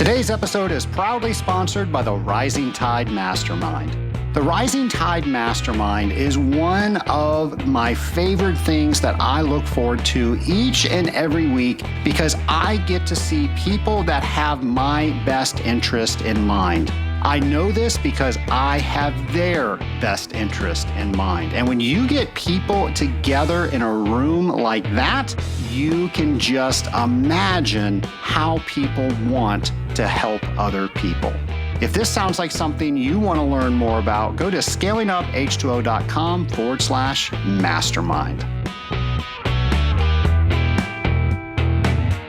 Today's episode is proudly sponsored by the Rising Tide Mastermind. The Rising Tide Mastermind is one of my favorite things that I look forward to each and every week because I get to see people that have my best interest in mind. I know this because I have their best interest in mind. And when you get people together in a room like that, you can just imagine how people want to help other people. If this sounds like something you want to learn more about, go to scalinguph2o.com/mastermind.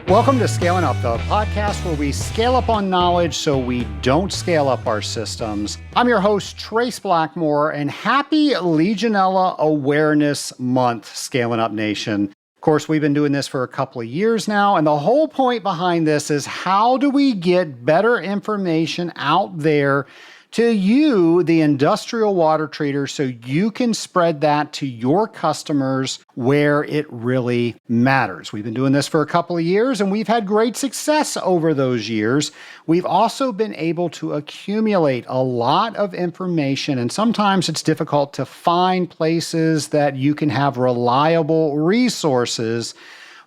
Welcome to Scaling Up, the podcast where we scale up on knowledge so we don't scale up our systems. I'm your host, Trace Blackmore, and happy Legionella Awareness Month, Scaling Up Nation. Of course, we've been doing this for a couple of years now, and the whole point behind this is how do we get better information out there to you, the industrial water treater, so you can spread that to your customers where it really matters. We've been doing this for a couple of years, and we've had great success over those years. We've also been able to accumulate a lot of information, and sometimes it's difficult to find places that you can have reliable resources.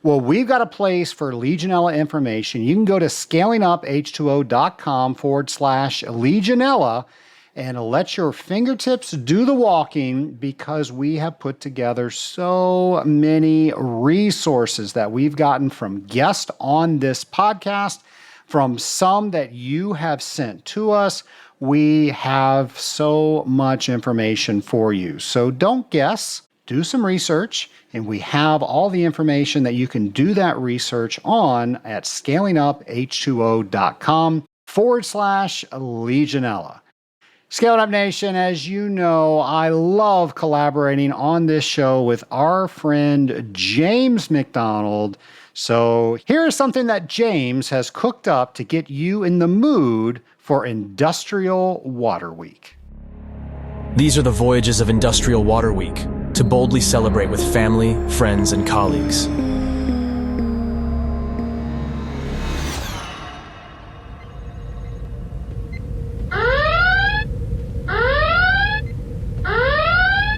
Well, we've got a place for Legionella information. You can go to scalinguph2o.com/Legionella and let your fingertips do the walking because we have put together so many resources that we've gotten from guests on this podcast, from some that you have sent to us. We have so much information for you. So don't guess. Do some research, and we have all the information that you can do that research on at scalinguph2o.com/Legionella. Scaling Up Nation, as you know, I love collaborating on this show with our friend James McDonald. So here's something that James has cooked up to get you in the mood for Industrial Water Week. These are the voyages of Industrial Water Week, to boldly celebrate with family, friends, and colleagues.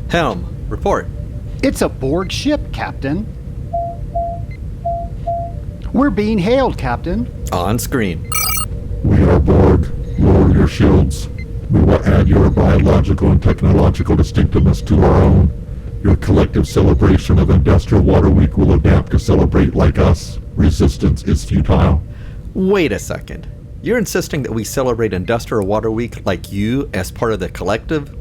Helm, report. It's a board ship, Captain. We're being hailed, Captain. On screen. We are aboard. Lower your shields. We will add your biological and technological distinctiveness to our own. Your collective celebration of Industrial Water Week will adapt to celebrate like us. Resistance is futile. Wait a second. You're insisting that we celebrate Industrial Water Week like you as part of the collective?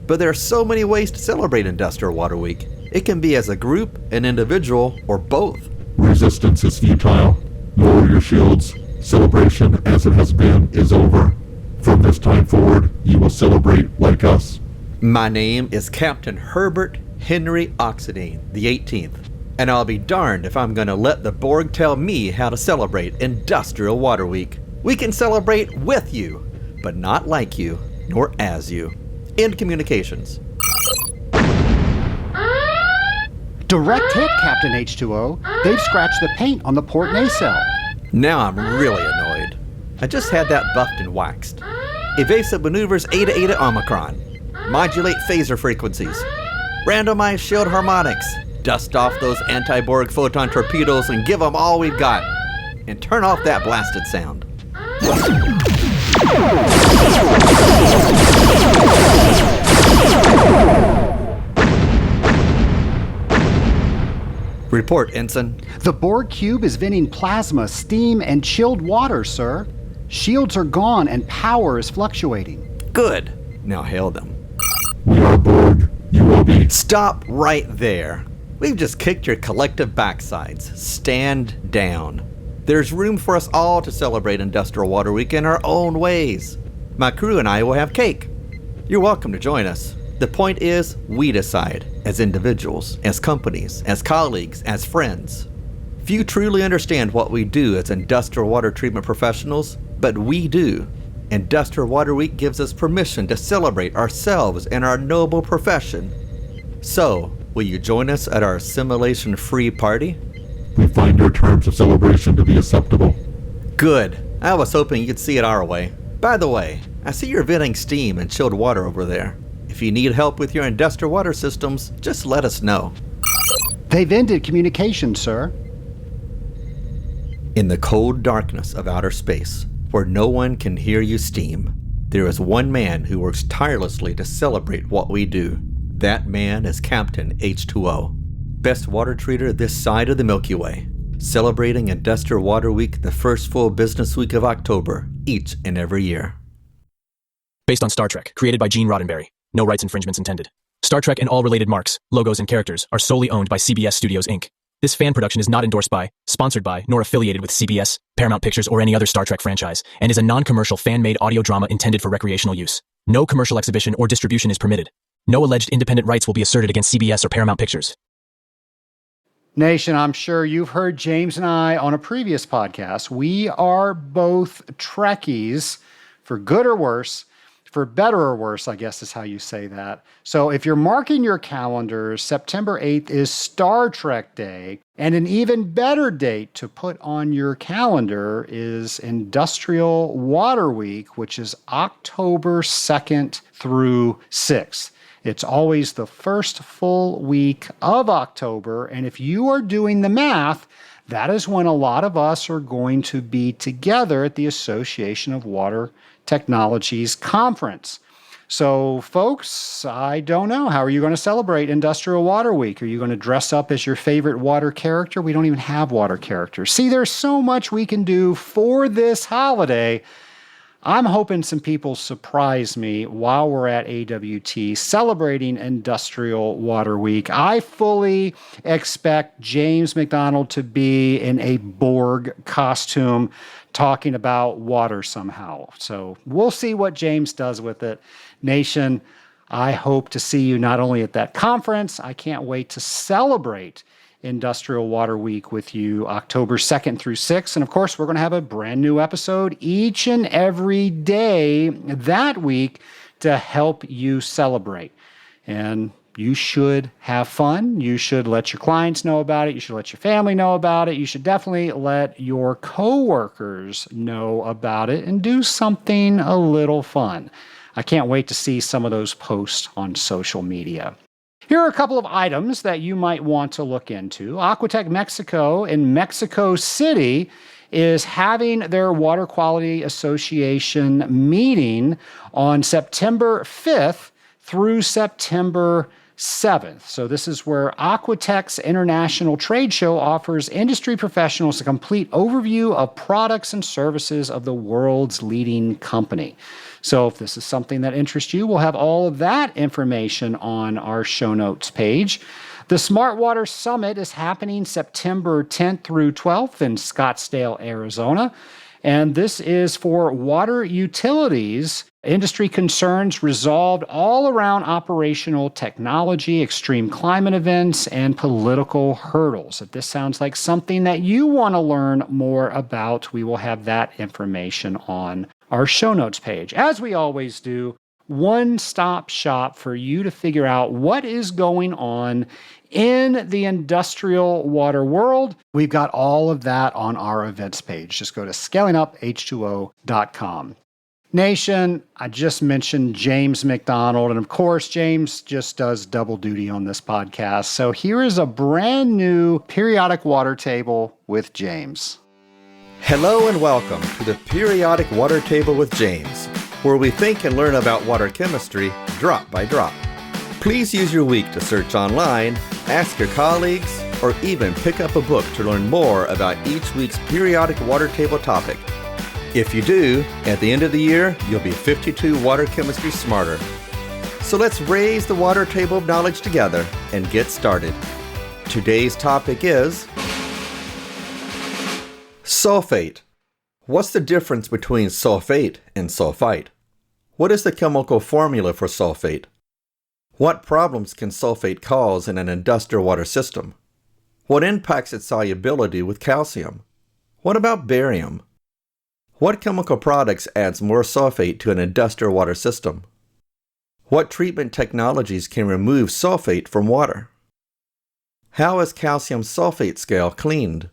But there are so many ways to celebrate Industrial Water Week. It can be as a group, an individual, or both. Resistance is futile. Lower your shields. Celebration, as it has been, is over. From this time forward, you will celebrate like us. My name is Captain Herbert Henry Oxidine, the 18th, and I'll be darned if I'm gonna let the Borg tell me how to celebrate Industrial Water Week. We can celebrate with you, but not like you, nor as you. End communications. Direct hit, Captain H2O. They've scratched the paint on the port nacelle. Now I'm really annoyed. I just had that buffed and waxed. Evasive maneuvers Eta Eta Omicron. Modulate phaser frequencies. Randomize shield harmonics. Dust off those anti-Borg photon torpedoes and give them all we've got. And turn off that blasted sound. Report, Ensign. The Borg cube is venting plasma, steam, and chilled water, sir. Shields are gone and power is fluctuating. Good. Now hail them. We are Borg. You will be. Stop right there. We've just kicked your collective backsides. Stand down. There's room for us all to celebrate Industrial Water Week in our own ways. My crew and I will have cake. You're welcome to join us. The point is, we decide, as individuals, as companies, as colleagues, as friends. Few truly understand what we do as industrial water treatment professionals, but we do. Industrial Water Week gives us permission to celebrate ourselves and our noble profession. So, will you join us at our assimilation-free party? We find your terms of celebration to be acceptable. Good. I was hoping you could see it our way. By the way, I see you're venting steam and chilled water over there. If you need help with your industrial water systems, just let us know. They've ended communication, sir. In the cold darkness of outer space, where no one can hear you steam, there is one man who works tirelessly to celebrate what we do. That man is Captain H2O, best water treater this side of the Milky Way, celebrating Industrial Water Week the first full business week of October, each and every year. Based on Star Trek, created by Gene Roddenberry. No rights infringements intended. Star Trek and all related marks, logos, and characters are solely owned by CBS Studios, Inc. This fan production is not endorsed by, sponsored by, nor affiliated with CBS, Paramount Pictures, or any other Star Trek franchise, and is a non-commercial fan-made audio drama intended for recreational use. No commercial exhibition or distribution is permitted. No alleged independent rights will be asserted against CBS or Paramount Pictures. Nation, I'm sure you've heard James and I on a previous podcast. We are both Trekkies, for good or worse. For better or worse, I guess is how you say that. So if you're marking your calendars, September 8th is Star Trek Day, and an even better date to put on your calendar is Industrial Water Week, which is October 2nd through 6th. It's always the first full week of October, and if you are doing the math, that is when a lot of us are going to be together at the Association of Water Technologies Conference. So, folks, I don't know. How are you going to celebrate Industrial Water Week? Are you going to dress up as your favorite water character? We don't even have water characters. See, there's so much we can do for this holiday. I'm hoping some people surprise me while we're at AWT celebrating Industrial Water Week. I fully expect James McDonald to be in a Borg costume talking about water somehow. So we'll see what James does with it. Nation, I hope to see you not only at that conference, I can't wait to celebrate Industrial Water Week with you October 2nd through 6th. And of course, we're going to have a brand new episode each and every day that week to help you celebrate. And you should have fun. You should let your clients know about it. You should let your family know about it. You should definitely let your coworkers know about it and do something a little fun. I can't wait to see some of those posts on social media. Here are a couple of items that you might want to look into. Aquatech Mexico in Mexico City is having their Water Quality Association meeting on September 5th through September 7th. So this is where Aquatech's International Trade Show offers industry professionals a complete overview of products and services of the world's leading company. So if this is something that interests you, we'll have all of that information on our show notes page. The Smart Water Summit is happening September 10th through 12th in Scottsdale, Arizona. And this is for water utilities, industry concerns resolved all around operational technology, extreme climate events, and political hurdles. If this sounds like something that you want to learn more about, we will have that information on our show notes page. As we always do, one-stop shop for you to figure out what is going on in the industrial water world. We've got all of that on our events page. Just go to scalinguph2o.com. Nation, I just mentioned James McDonald, and of course, James just does double duty on this podcast. So here is a brand new periodic water table with James. Hello and welcome to the Periodic Water Table with James, where we think and learn about water chemistry drop by drop. Please use your week to search online, ask your colleagues, or even pick up a book to learn more about each week's periodic water table topic. If you do, at the end of the year, you'll be 52 water chemistry smarter. So let's raise the water table of knowledge together and get started. Today's topic is sulfate. What's the difference between sulfate and sulfite? What is the chemical formula for sulfate? What problems can sulfate cause in an industrial water system? What impacts its solubility with calcium? What about barium? What chemical products adds more sulfate to an industrial water system? What treatment technologies can remove sulfate from water? How is calcium sulfate scale cleaned?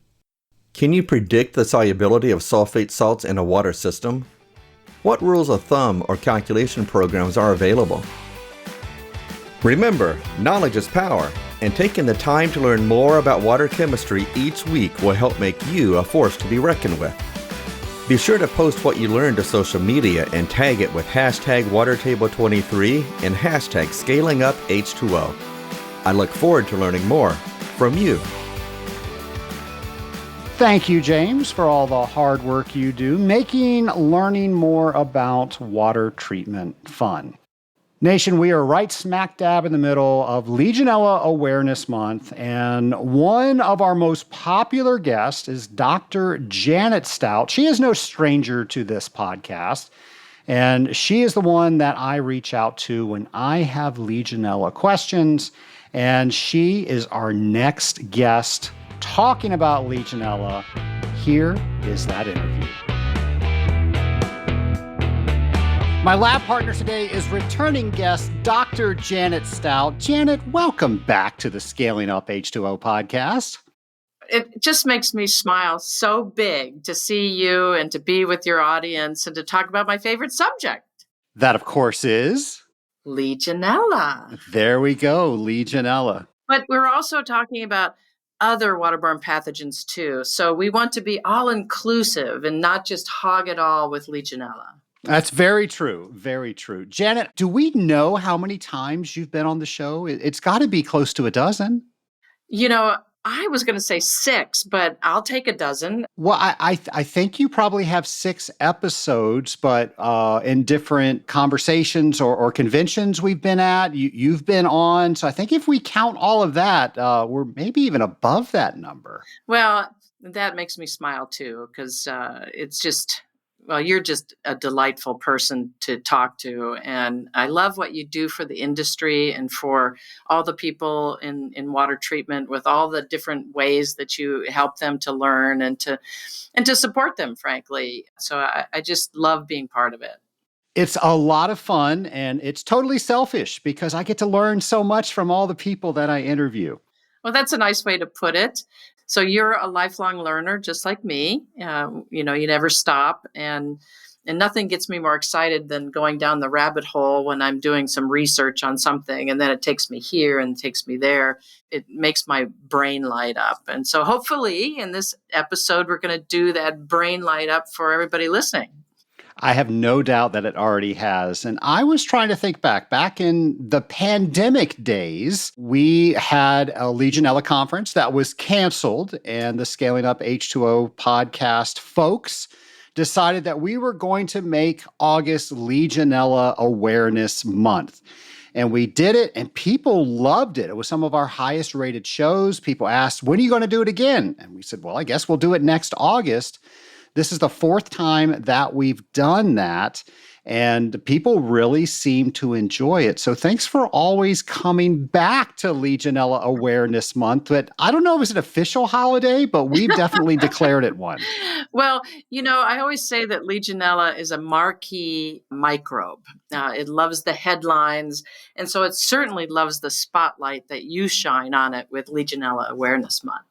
Can you predict the solubility of sulfate salts in a water system? What rules of thumb or calculation programs are available? Remember, knowledge is power, and taking the time to learn more about water chemistry each week will help make you a force to be reckoned with. Be sure to post what you learned to social media and tag it with hashtag WaterTable23 and hashtag ScalingUpH2O. I look forward to learning more from you. Thank you, James, for all the hard work you do making learning more about water treatment fun. Nation, we are right smack dab in the middle of Legionella Awareness Month, and one of our most popular guests is Dr. Janet Stout. She is no stranger to this podcast, and she is the one that I reach out to when I have Legionella questions, and she is our next guest talking about Legionella. Here is that interview. My lab partner today is returning guest, Dr. Janet Stout. Janet, welcome back to the Scaling Up H2O podcast. It just makes me smile so big to see you and to be with your audience and to talk about my favorite subject. That, of course, is Legionella. There we go, Legionella. But we're also talking about other waterborne pathogens too. So we want to be all inclusive and not just hog it all with Legionella. That's very true. Very true. Janet, do we know how many times you've been on the show? It's got to be close to a dozen. You know, I was going to say 6, but I'll take a dozen. Well, I think you probably have 6 episodes, but in different conversations or conventions we've been at, you've been on. So I think if we count all of that, we're maybe even above that number. Well, that makes me smile too, because it's just... Well, you're just a delightful person to talk to. And I love what you do for the industry and for all the people in water treatment with all the different ways that you help them to learn and to support them, frankly. So I just love being part of it. It's a lot of fun, and it's totally selfish because I get to learn so much from all the people that I interview. Well, that's a nice way to put it. So you're a lifelong learner, just like me. You never stop. And nothing gets me more excited than going down the rabbit hole when I'm doing some research on something. And then it takes me here and takes me there. It makes my brain light up. And so hopefully in this episode, we're going to do that brain light up for everybody listening. I have no doubt that it already has. And I was trying to think back in the pandemic days, we had a Legionella conference that was canceled, and the Scaling Up H2O podcast folks decided that we were going to make August Legionella Awareness Month. And we did it, and people loved it. It was some of our highest rated shows. People asked, when are you going to do it again? And we said, well, I guess we'll do it next August. This is the 4th time that we've done that, and people really seem to enjoy it. So thanks for always coming back to Legionella Awareness Month. But I don't know if it's an official holiday, but we've definitely declared it one. Well, I always say that Legionella is a marquee microbe. It loves the headlines, and so it certainly loves the spotlight that you shine on it with Legionella Awareness Month.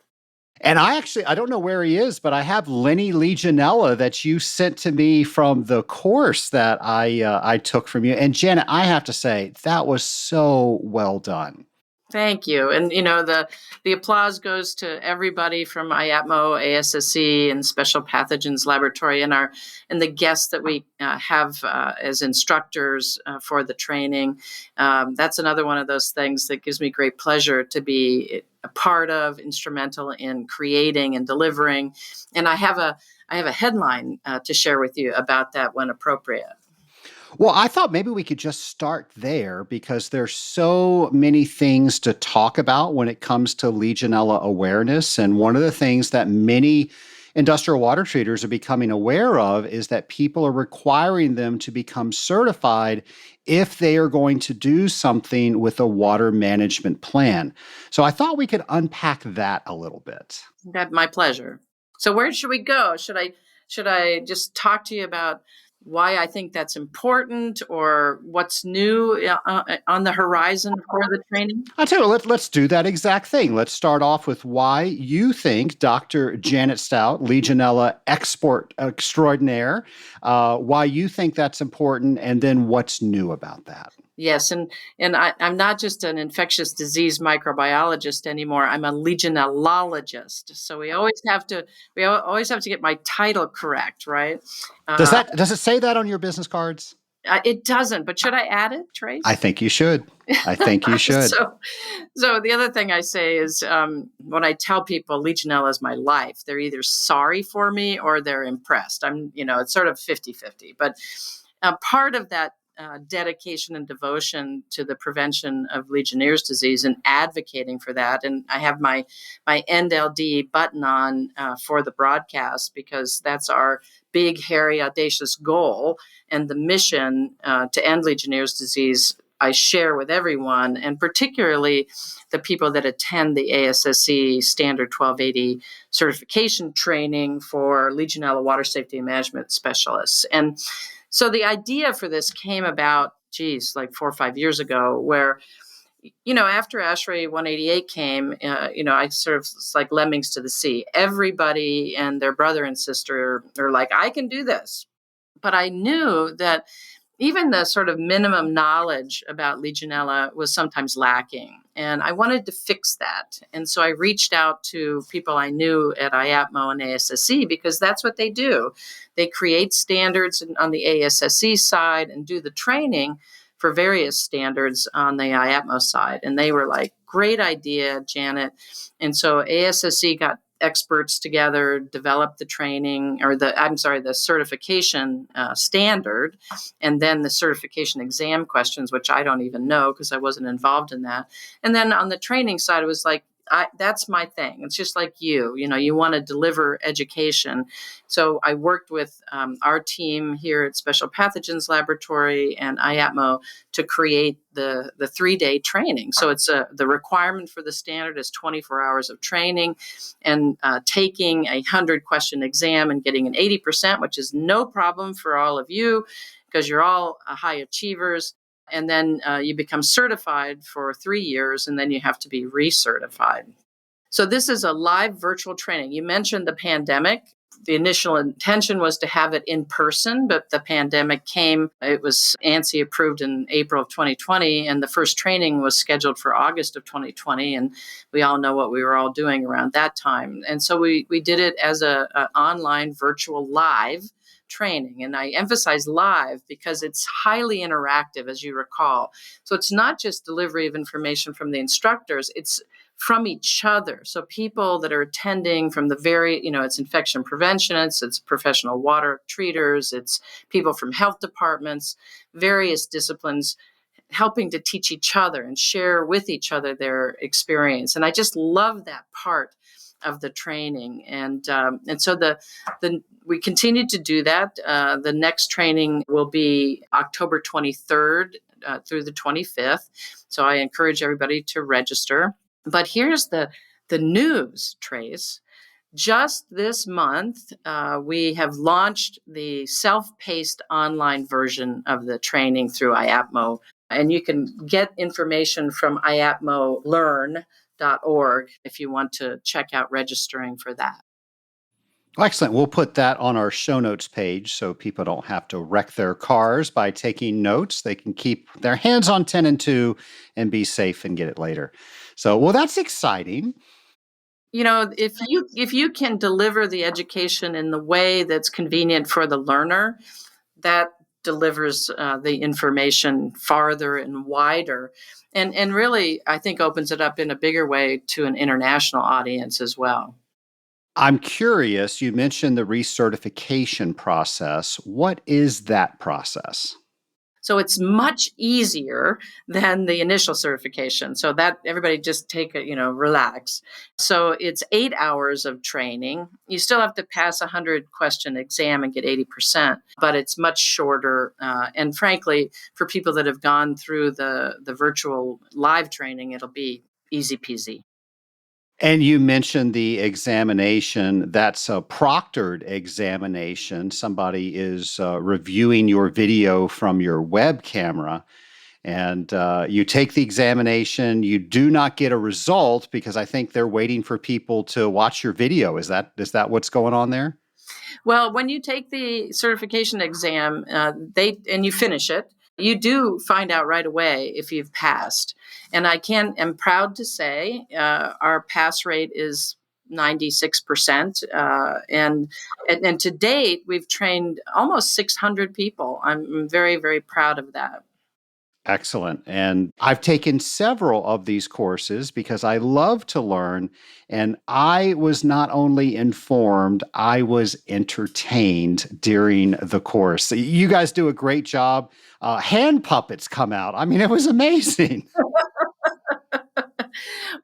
And I don't know where he is, but I have Lenny Legionella that you sent to me from the course that I took from you. And Janet, I have to say, that was so well done. Thank you. And, the applause goes to everybody from IAPMO, ASSC, and Special Pathogens Laboratory, and the guests that we have as instructors for the training. That's another one of those things that gives me great pleasure to be a part of, instrumental in creating and delivering. And I have a headline to share with you about that when appropriate. Well, I thought maybe we could just start there because there's so many things to talk about when it comes to Legionella awareness. And one of the things that many industrial water treaters are becoming aware of is that people are requiring them to become certified if they are going to do something with a water management plan. So I thought we could unpack that a little bit. That's my pleasure. So where should we go? Should I just talk to you about why I think that's important or what's new on the horizon for the training? I'll tell you, let's do that exact thing. Let's start off with why you think Dr. Janet Stout, Legionella expert extraordinaire, why you think that's important, and then what's new about that. Yes, and I'm not just an infectious disease microbiologist anymore. I'm a legionellologist. So we always have to get my title correct, right? Does it say that on your business cards? It doesn't, but should I add it, Trace? I think you should. I think you should. So the other thing I say is when I tell people Legionella is my life, they're either sorry for me or they're impressed. It's sort of 50-50. But part of that dedication and devotion to the prevention of Legionnaire's disease and advocating for that. And I have my NLD button on for the broadcast because that's our big, hairy, audacious goal. And the mission to end Legionnaire's disease I share with everyone, and particularly the people that attend the ASSE Standard 1280 certification training for Legionella water safety and management specialists. And so the idea for this came about, like 4 or 5 years ago, where, after ASHRAE 188 came, I sort of, it's like lemmings to the sea. Everybody and their brother and sister are like, I can do this. But I knew that even the sort of minimum knowledge about Legionella was sometimes lacking. And I wanted to fix that. And so I reached out to people I knew at IAPMO and ASSE because that's what they do. They create standards on the ASSE side and do the training for various standards on the IAPMO side. And they were like, great idea, Janet. And so ASSE got experts together, developed the training the certification standard, and then the certification exam questions, which I don't even know because I wasn't involved in that. And then on the training side, it was like, that's my thing. It's just like you want to deliver education. So I worked with our team here at Special Pathogens Laboratory and IAPMO to create the 3-day training. So it's the requirement for the standard is 24 hours of training and taking a 100-question exam and getting an 80%, which is no problem for all of you because you're all high achievers. And then you become certified for 3 years, and then you have to be recertified. So this is a live virtual training. You mentioned the pandemic. The initial intention was to have it in person, but the pandemic came. It was ANSI approved in April of 2020, and the first training was scheduled for August of 2020. And we all know what we were all doing around that time. And so we did it as an online virtual live training. And I emphasize live because it's highly interactive, as you recall. So it's not just delivery of information from the instructors, it's from each other. So people that are attending from the it's infection preventionists, it's professional water treaters, it's people from health departments, various disciplines, helping to teach each other and share with each other their experience. And I just love that part of the training. And so we continue to do that. The next training will be October 23rd through the 25th. So I encourage everybody to register. But here's the news, Trace. Just this month, we have launched the self-paced online version of the training through IAPMO. And you can get information from iapmolearn.org if you want to check out registering for that. Excellent. We'll put that on our show notes page so people don't have to wreck their cars by taking notes. They can keep their hands on 10 and 2 and be safe and get it later. So, well, that's exciting. If you can deliver the education in the way that's convenient for the learner, that delivers the information farther and wider. And really, I think opens it up in a bigger way to an international audience as well. I'm curious, you mentioned the recertification process. What is that process? So it's much easier than the initial certification. So that everybody just relax. So it's 8 hours of training. You still have to pass a 100-question exam and get 80%, but it's much shorter. And frankly, for people that have gone through the virtual live training, it'll be easy peasy. And you mentioned the examination. That's a proctored examination. Somebody is reviewing your video from your web camera, and you take the examination. You do not get a result because I think they're waiting for people to watch your video. Is that what's going on there? Well, when you take the certification exam, and you finish it, you do find out right away if you've passed. And am proud to say our pass rate is 96%. And to date, we've trained almost 600 people. I'm very, very proud of that. Excellent. And I've taken several of these courses because I love to learn. And I was not only informed, I was entertained during the course. You guys do a great job. Hand puppets come out. I mean, it was amazing.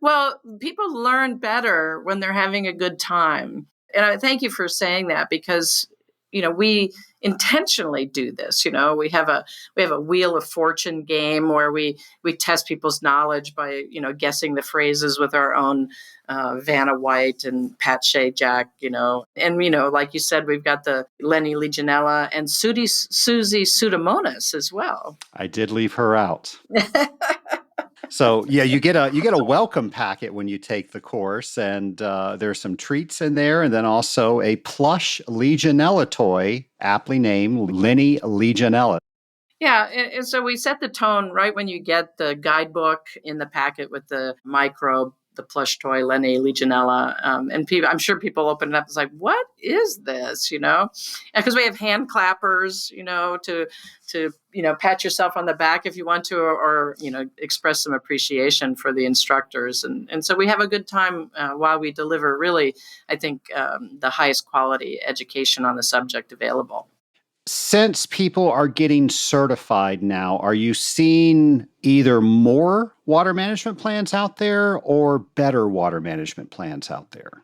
Well, people learn better when they're having a good time. And I thank you for saying that because, we intentionally do this. We have a Wheel of Fortune game where we test people's knowledge by, guessing the phrases with our own Vanna White and Pat Shajak, And, like you said, we've got the Lenny Legionella and Susie Pseudomonas as well. I did leave her out. So yeah, you get a welcome packet when you take the course, and there's some treats in there, and then also a plush Legionella toy, aptly named Lenny Legionella. Yeah, and so we set the tone right when you get the guidebook in the packet with the microbe, the plush toy, Lenny Legionella, and I'm sure people open it up and it's like, what is this? Because we have hand clappers, to pat yourself on the back if you want to, or express some appreciation for the instructors, and so we have a good time while we deliver really, I think, the highest quality education on the subject available. Since people are getting certified now, are you seeing either more water management plans out there or better water management plans out there?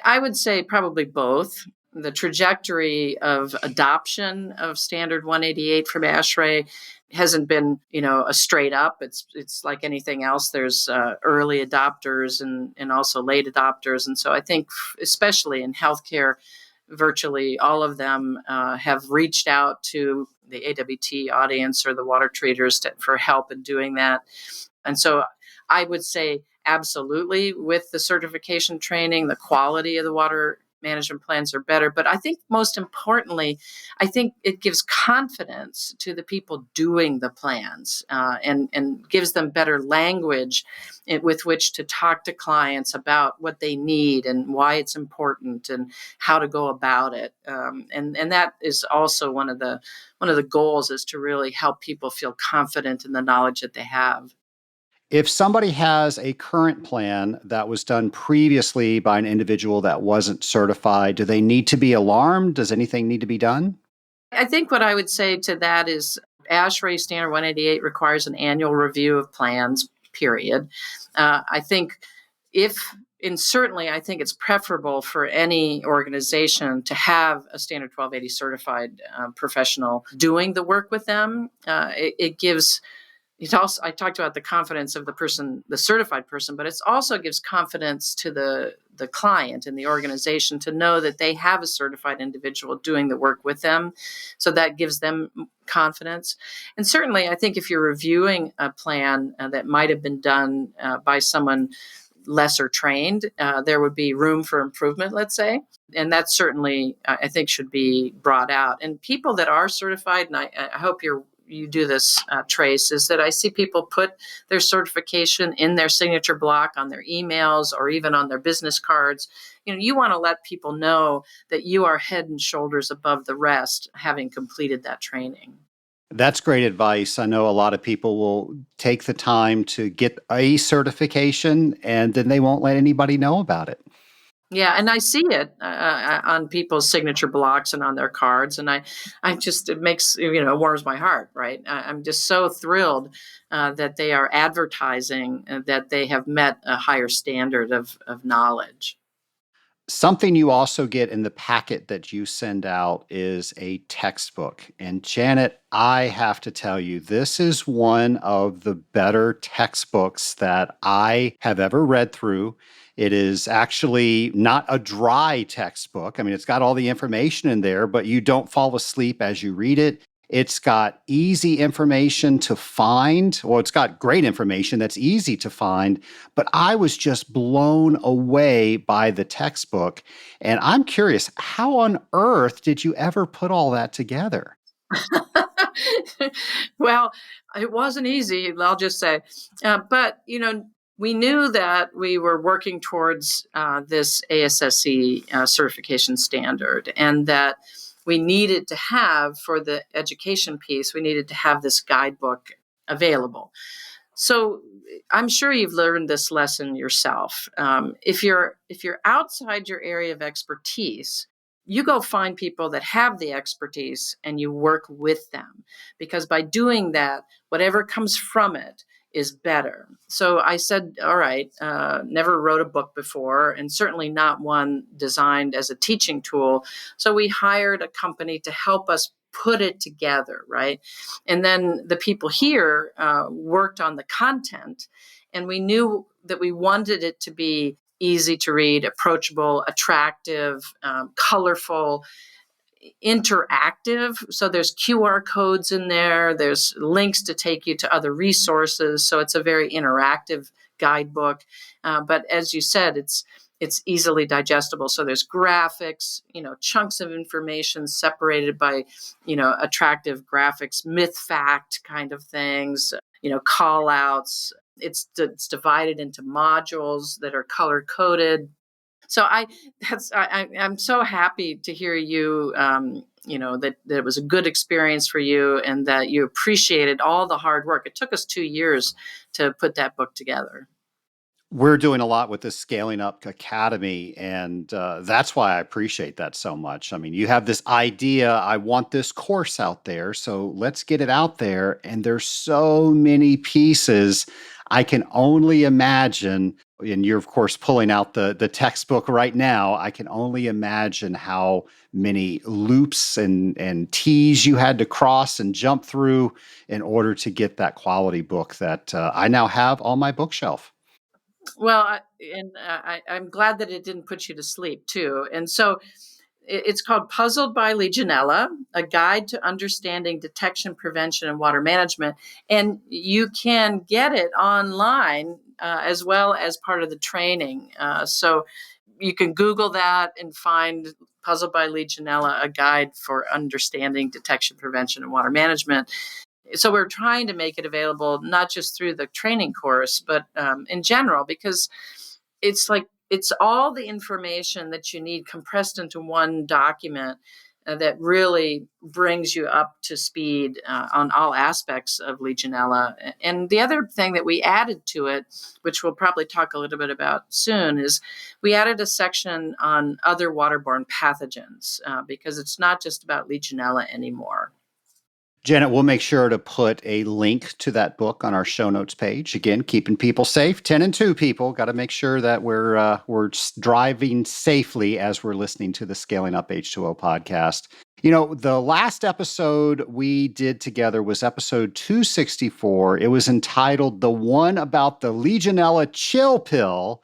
I would say probably both. The trajectory of adoption of Standard 188 from ASHRAE hasn't been, a straight up. It's like anything else. There's early adopters and also late adopters. And so I think, especially in healthcare, virtually all of them have reached out to the AWT audience or the water treaters for help in doing that. And so I would say absolutely with the certification training, the quality of the water management plans are better. But I think most importantly, I think it gives confidence to the people doing the plans and gives them better language with which to talk to clients about what they need and why it's important and how to go about it. And that is also one of the goals, is to really help people feel confident in the knowledge that they have. If somebody has a current plan that was done previously by an individual that wasn't certified, do they need to be alarmed? Does anything need to be done? I think what I would say to that is ASHRAE Standard 188 requires an annual review of plans, period. I think certainly I think it's preferable for any organization to have a Standard 1280 certified professional doing the work with them. It gives... I talked about the confidence of the certified person, but it also gives confidence to the client and the organization to know that they have a certified individual doing the work with them. So that gives them confidence. And certainly, I think if you're reviewing a plan that might have been done by someone lesser trained, there would be room for improvement, let's say. And that certainly, I think, should be brought out. And people that are certified, and I hope you do this, Trace, is that I see people put their certification in their signature block on their emails or even on their business cards. You want to let people know that you are head and shoulders above the rest, having completed that training. That's great advice. I know a lot of people will take the time to get a certification and then they won't let anybody know about it. Yeah, and I see it on people's signature blocks and on their cards, and it makes, warms my heart, right? I'm just so thrilled that they are advertising that they have met a higher standard of knowledge. Something you also get in the packet that you send out is a textbook. And Janet, I have to tell you, this is one of the better textbooks that I have ever read through. It is actually not a dry textbook. I mean, it's got all the information in there, but you don't fall asleep as you read it. It's got easy information to find. Well, it's got great information that's easy to find, but I was just blown away by the textbook. And I'm curious, how on earth did you ever put all that together? Well, it wasn't easy, I'll just say. But, we knew that we were working towards this ASSE certification standard, and that we needed to have, for the education piece, we needed to have this guidebook available. So I'm sure you've learned this lesson yourself. If you're outside your area of expertise, you go find people that have the expertise and you work with them, because by doing that, whatever comes from it is better. So I said, all right, never wrote a book before, and certainly not one designed as a teaching tool. So we hired a company to help us put it together, right? And then the people here worked on the content, and we knew that we wanted it to be easy to read, approachable, attractive, colorful, interactive. So there's QR codes in there, there's links to take you to other resources. So it's a very interactive guidebook. But as you said, it's easily digestible. So there's graphics, chunks of information separated by, attractive graphics, myth fact kind of things, call outs. It's divided into modules that are color coded. So I'm so happy to hear you, that it was a good experience for you, and that you appreciated all the hard work. It took us 2 years to put that book together. We're doing a lot with this Scaling Up Academy, and that's why I appreciate that so much. I mean, you have this idea, I want this course out there, so let's get it out there. And there's so many pieces. I can only imagine, and you're, of course, pulling out the textbook right now. I can only imagine how many loops and T's you had to cross and jump through in order to get that quality book that I now have on my bookshelf. Well, I'm glad that it didn't put you to sleep too. And so it's called Puzzled by Legionella, a guide to understanding detection, prevention, and water management. And you can get it online as well as part of the training. So you can Google that and find Puzzled by Legionella, a guide for understanding detection, prevention, and water management. So we're trying to make it available, not just through the training course, but in general, because it's all the information that you need compressed into one document that really brings you up to speed on all aspects of Legionella. And the other thing that we added to it, which we'll probably talk a little bit about soon, is we added a section on other waterborne pathogens, because it's not just about Legionella anymore. Janet, we'll make sure to put a link to that book on our show notes page. Again, keeping people safe. 10 and 2 people. Got to make sure that we're driving safely as we're listening to the Scaling Up H2O podcast. The last episode we did together was episode 264. It was entitled The One About the Legionella Chill Pill.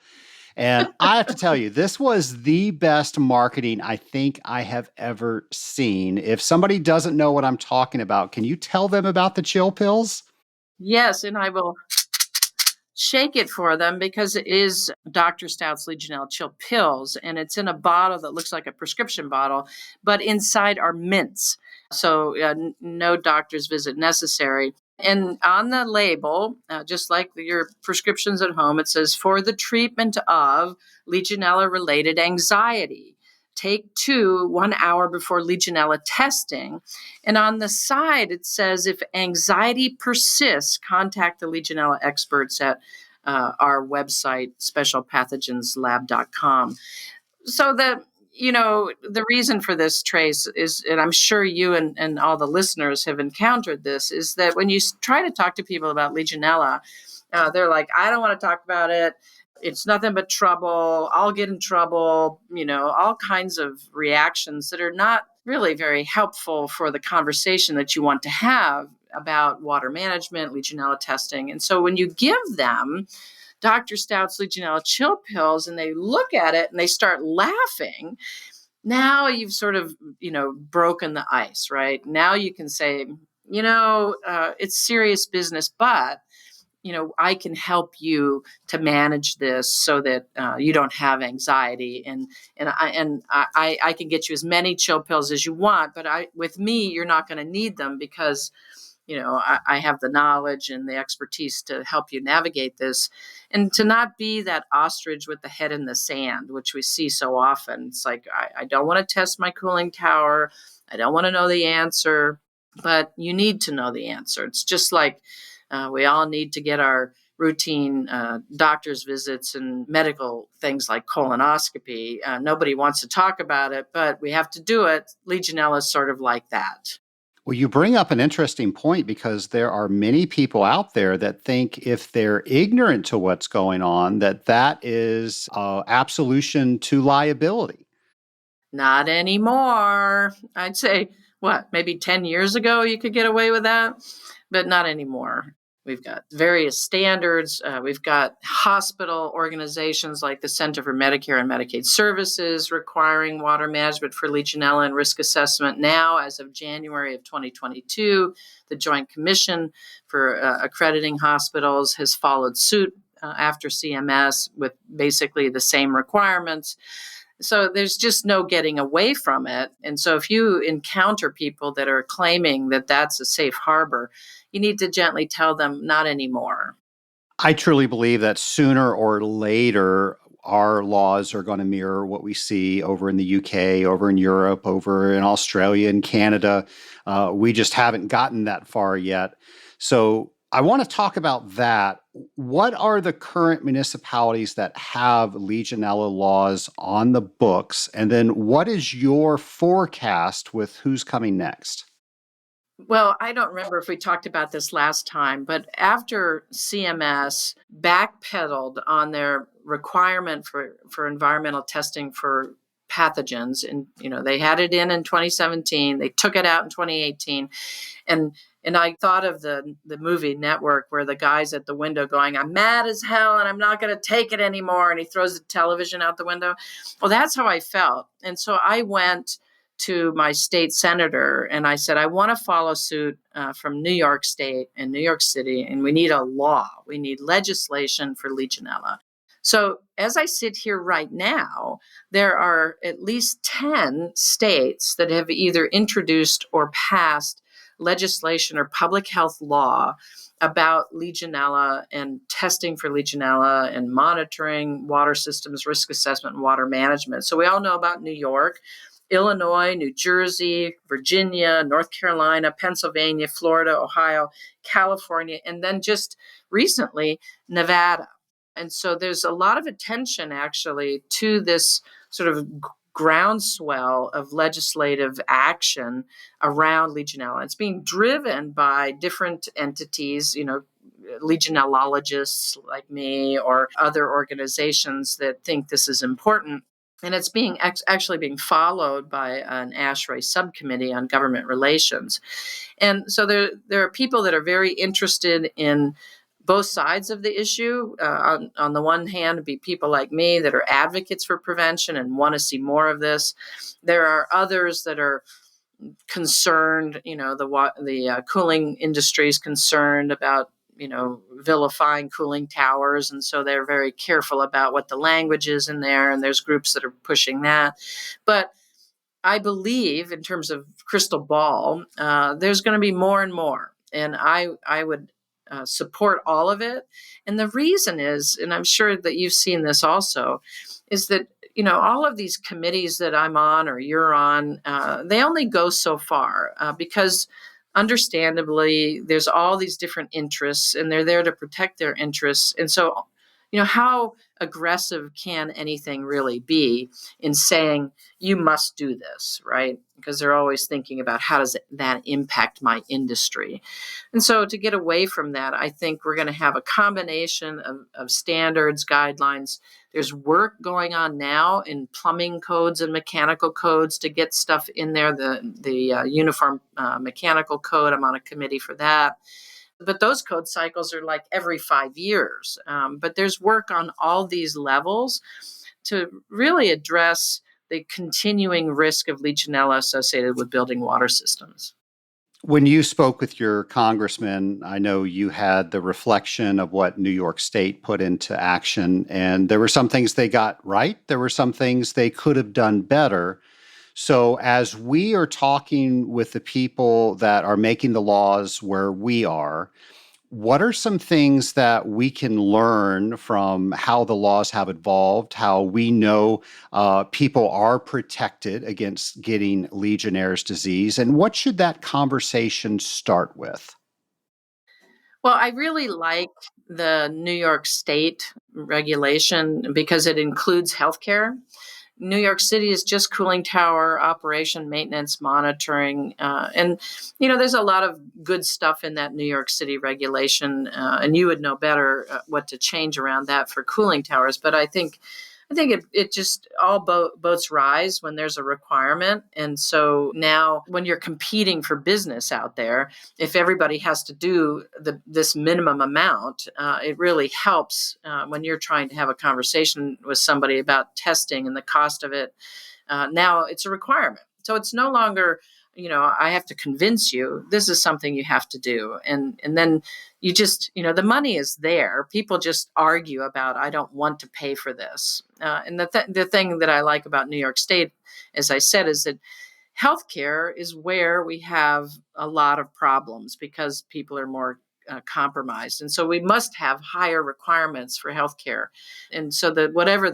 And I have to tell you, this was the best marketing I think I have ever seen. If somebody doesn't know what I'm talking about, can you tell them about the chill pills? Yes, and I will shake it for them, because it is Dr. Stout's Legionella Chill Pills, and it's in a bottle that looks like a prescription bottle, but inside are mints. So no doctor's visit necessary. And on the label, just like your prescriptions at home, it says, for the treatment of Legionella-related anxiety. Take 2 1 hour before Legionella testing. And on the side, it says, if anxiety persists, contact the Legionella experts at our website, specialpathogenslab.com. So the reason for this, Trace, is, and I'm sure you and all the listeners have encountered this, is that when you try to talk to people about Legionella, They're like, I don't want to talk about it. It's nothing but trouble. I'll get in trouble, all kinds of reactions that are not really very helpful for the conversation that you want to have about water management, Legionella testing. And so when you give them Dr. Stout's Legionella chill pills and they look at it and they start laughing, now you've sort of, broken the ice, right? Now you can say, it's serious business, but I can help you to manage this so that you don't have anxiety, and I can get you as many chill pills as you want. But with me, you're not going to need them because I have the knowledge and the expertise to help you navigate this, and to not be that ostrich with the head in the sand, which we see so often. It's like, I don't want to test my cooling tower. I don't want to know the answer, but you need to know the answer. It's just like we all need to get our routine doctor's visits and medical things like colonoscopy. Nobody wants to talk about it, but we have to do it. Legionella is sort of like that. Well, you bring up an interesting point because there are many people out there that think if they're ignorant to what's going on, that is absolution to liability. Not anymore. I'd say, maybe 10 years ago you could get away with that, but not anymore. We've got various standards. We've got hospital organizations like the Center for Medicare and Medicaid Services requiring water management for Legionella and risk assessment. Now, as of January of 2022, the Joint Commission for Accrediting Hospitals has followed suit after CMS with basically the same requirements. So there's just no getting away from it. And so if you encounter people that are claiming that that's a safe harbor, you need to gently tell them not anymore. I truly believe that sooner or later, our laws are going to mirror what we see over in the UK, over in Europe, over in Australia and Canada. We just haven't gotten that far yet. So I want to talk about that. What are the current municipalities that have Legionella laws on the books? And then what is your forecast with who's coming next? Well, I don't remember if we talked about this last time, but after CMS backpedaled on their requirement for environmental testing for pathogens, and they had it in 2017, they took it out in 2018, and I thought of the movie Network, where the guy's at the window going, I'm mad as hell and I'm not going to take it anymore, and he throws the television out the window. Well, that's how I felt. And so I went to my state senator and I said, I want to follow suit from New York State and New York City, and we need a law. We need legislation for Legionella. So as I sit here right now, there are at least 10 states that have either introduced or passed legislation or public health law about Legionella and testing for Legionella and monitoring water systems, risk assessment, and water management. So we all know about New York, Illinois, New Jersey, Virginia, North Carolina, Pennsylvania, Florida, Ohio, California, and then just recently, Nevada. And so there's a lot of attention actually to this sort of groundswell of legislative action around Legionella. It's being driven by different entities, legionellologists like me or other organizations that think this is important. And it's actually being followed by an ASHRAE subcommittee on government relations. And so there are people that are very interested in both sides of the issue. On the one hand, it'd be people like me that are advocates for prevention and want to see more of this. There are others that are concerned, the cooling industry is concerned about vilifying cooling towers. And so they're very careful about what the language is in there. And there's groups that are pushing that. But I believe in terms of crystal ball, there's going to be more and more. And I would support all of it. And the reason is, and I'm sure that you've seen this also, is that all of these committees that I'm on or you're on, they only go so far because understandably, there's all these different interests and they're there to protect their interests. And so, how aggressive can anything really be in saying, you must do this, right? Because they're always thinking about how does that impact my industry. And so to get away from that, I think we're going to have a combination of standards, guidelines. There's work going on now in plumbing codes and mechanical codes to get stuff in there, the Uniform Mechanical Code. I'm on a committee for that. But those code cycles are like every 5 years. But there's work on all these levels to really address the continuing risk of Legionella associated with building water systems. When you spoke with your congressman, I know you had the reflection of what New York State put into action, and there were some things they got right. There were some things they could have done better. So as we are talking with the people that are making the laws where we are, what are some things that we can learn from how the laws have evolved, how we know people are protected against getting Legionnaire's disease, and what should that conversation start with? Well, I really like the New York State regulation because it includes healthcare. New York City is just cooling tower operation, maintenance, monitoring. And, there's a lot of good stuff in that New York City regulation. And you would know better what to change around that for cooling towers. But I think it just all boats rise when there's a requirement. And so now when you're competing for business out there, if everybody has to do this minimum amount, it really helps when you're trying to have a conversation with somebody about testing and the cost of it. Now it's a requirement. So it's no longer, I have to convince you this is something you have to do. And then you just, the money is there. People just argue about, I don't want to pay for this. And the thing that I like about New York State, as I said, is that healthcare is where we have a lot of problems because people are more compromised. And so we must have higher requirements for healthcare. And so that whatever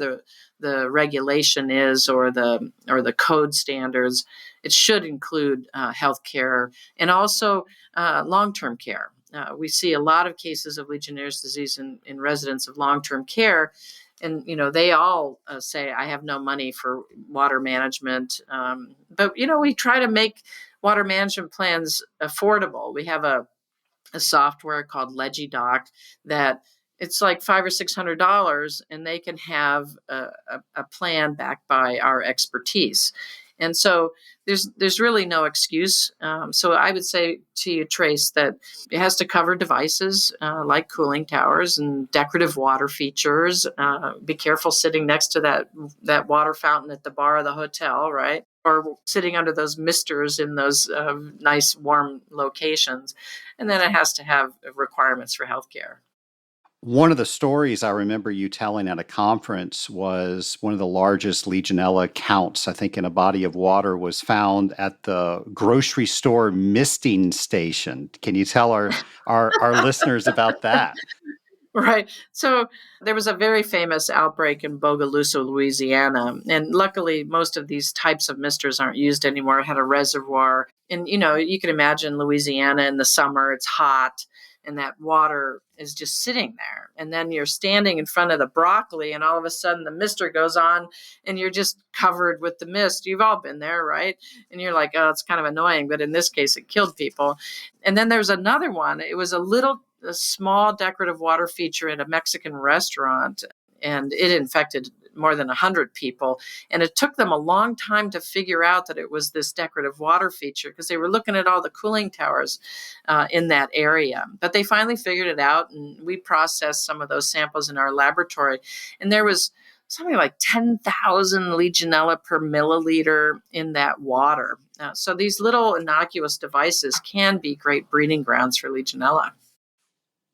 the regulation is or the code standards, it should include healthcare and also long-term care. We see a lot of cases of Legionnaire's disease in residents of long-term care. And, they all say, I have no money for water management. But, we try to make water management plans affordable. We have a software called Legidoc that it's like $500 or $600, and they can have a plan backed by our expertise. And so there's really no excuse. So I would say to you, Trace, that it has to cover devices like cooling towers and decorative water features. Be careful sitting next to that water fountain at the bar of the hotel, right? Or sitting under those misters in those nice warm locations. And then it has to have requirements for healthcare. One of the stories I remember you telling at a conference was one of the largest Legionella counts, I think, in a body of water was found at the grocery store misting station. Can you tell our listeners about that? Right. So there was a very famous outbreak in Bogalusa, Louisiana. And luckily, most of these types of misters aren't used anymore. It had a reservoir. And, you can imagine Louisiana in the summer, it's hot, and that water is just sitting there. And then you're standing in front of the broccoli, and all of a sudden the mister goes on, and you're just covered with the mist. You've all been there, right? And you're like, oh, it's kind of annoying. But in this case, it killed people. And then there's another one. It was a small decorative water feature in a Mexican restaurant, and it infected more than 100 people. And it took them a long time to figure out that it was this decorative water feature because they were looking at all the cooling towers in that area. But they finally figured it out, and we processed some of those samples in our laboratory. And there was something like 10,000 Legionella per milliliter in that water. So these little innocuous devices can be great breeding grounds for Legionella.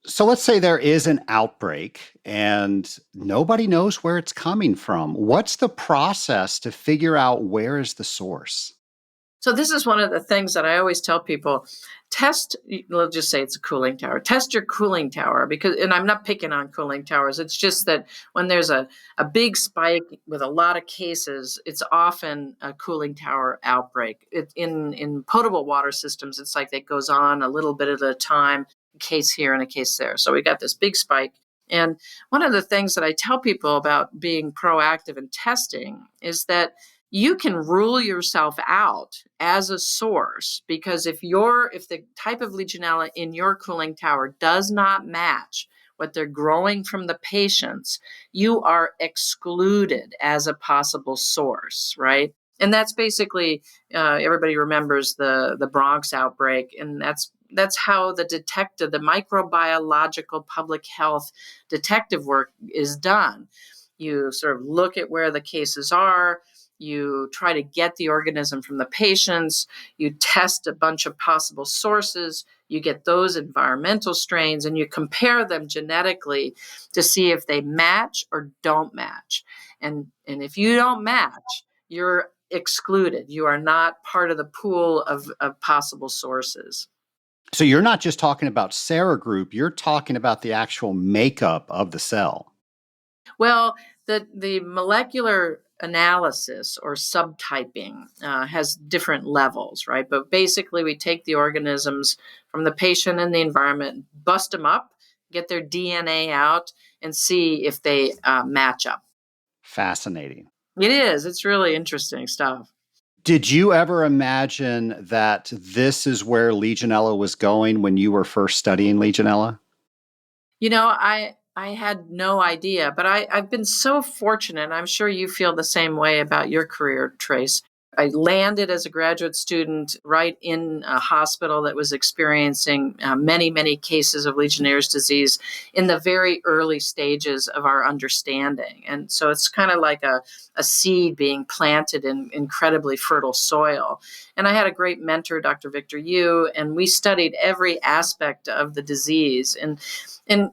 So let's say there is an outbreak and nobody knows where it's coming from. What's the process to figure out where is the source? So this is one of the things that I always tell people, let's just say it's a cooling tower. Test your cooling tower and I'm not picking on cooling towers. It's just that when there's a big spike with a lot of cases, it's often a cooling tower outbreak. In potable water systems, it's like it goes on a little bit at a time, a case here and a case there. So we got this big spike And one of the things that I tell people about being proactive in testing is that you can rule yourself out as a source, because if the type of Legionella in your cooling tower does not match what they're growing from the patients, you are excluded as a possible source, right? And that's basically everybody remembers the Bronx outbreak, and that's how the microbiological public health detective work is done. You sort of look at where the cases are. You try to get the organism from the patients. You test a bunch of possible sources. You get those environmental strains and you compare them genetically to see if they match or don't match. And if you don't match, you're excluded. You are not part of the pool of possible sources. So you're not just talking about serogroup, you're talking about the actual makeup of the cell. Well, the molecular analysis or subtyping has different levels, right? But basically, we take the organisms from the patient and the environment, bust them up, get their DNA out, and see if they match up. Fascinating. It is. It's really interesting stuff. Did you ever imagine that this is where Legionella was going when you were first studying Legionella? I had no idea, but I've been so fortunate. I'm sure you feel the same way about your career, Trace. I landed as a graduate student right in a hospital that was experiencing many, many cases of Legionnaire's disease in the very early stages of our understanding. And so it's kind of like a seed being planted in incredibly fertile soil. And I had a great mentor, Dr. Victor Yu, and we studied every aspect of the disease. And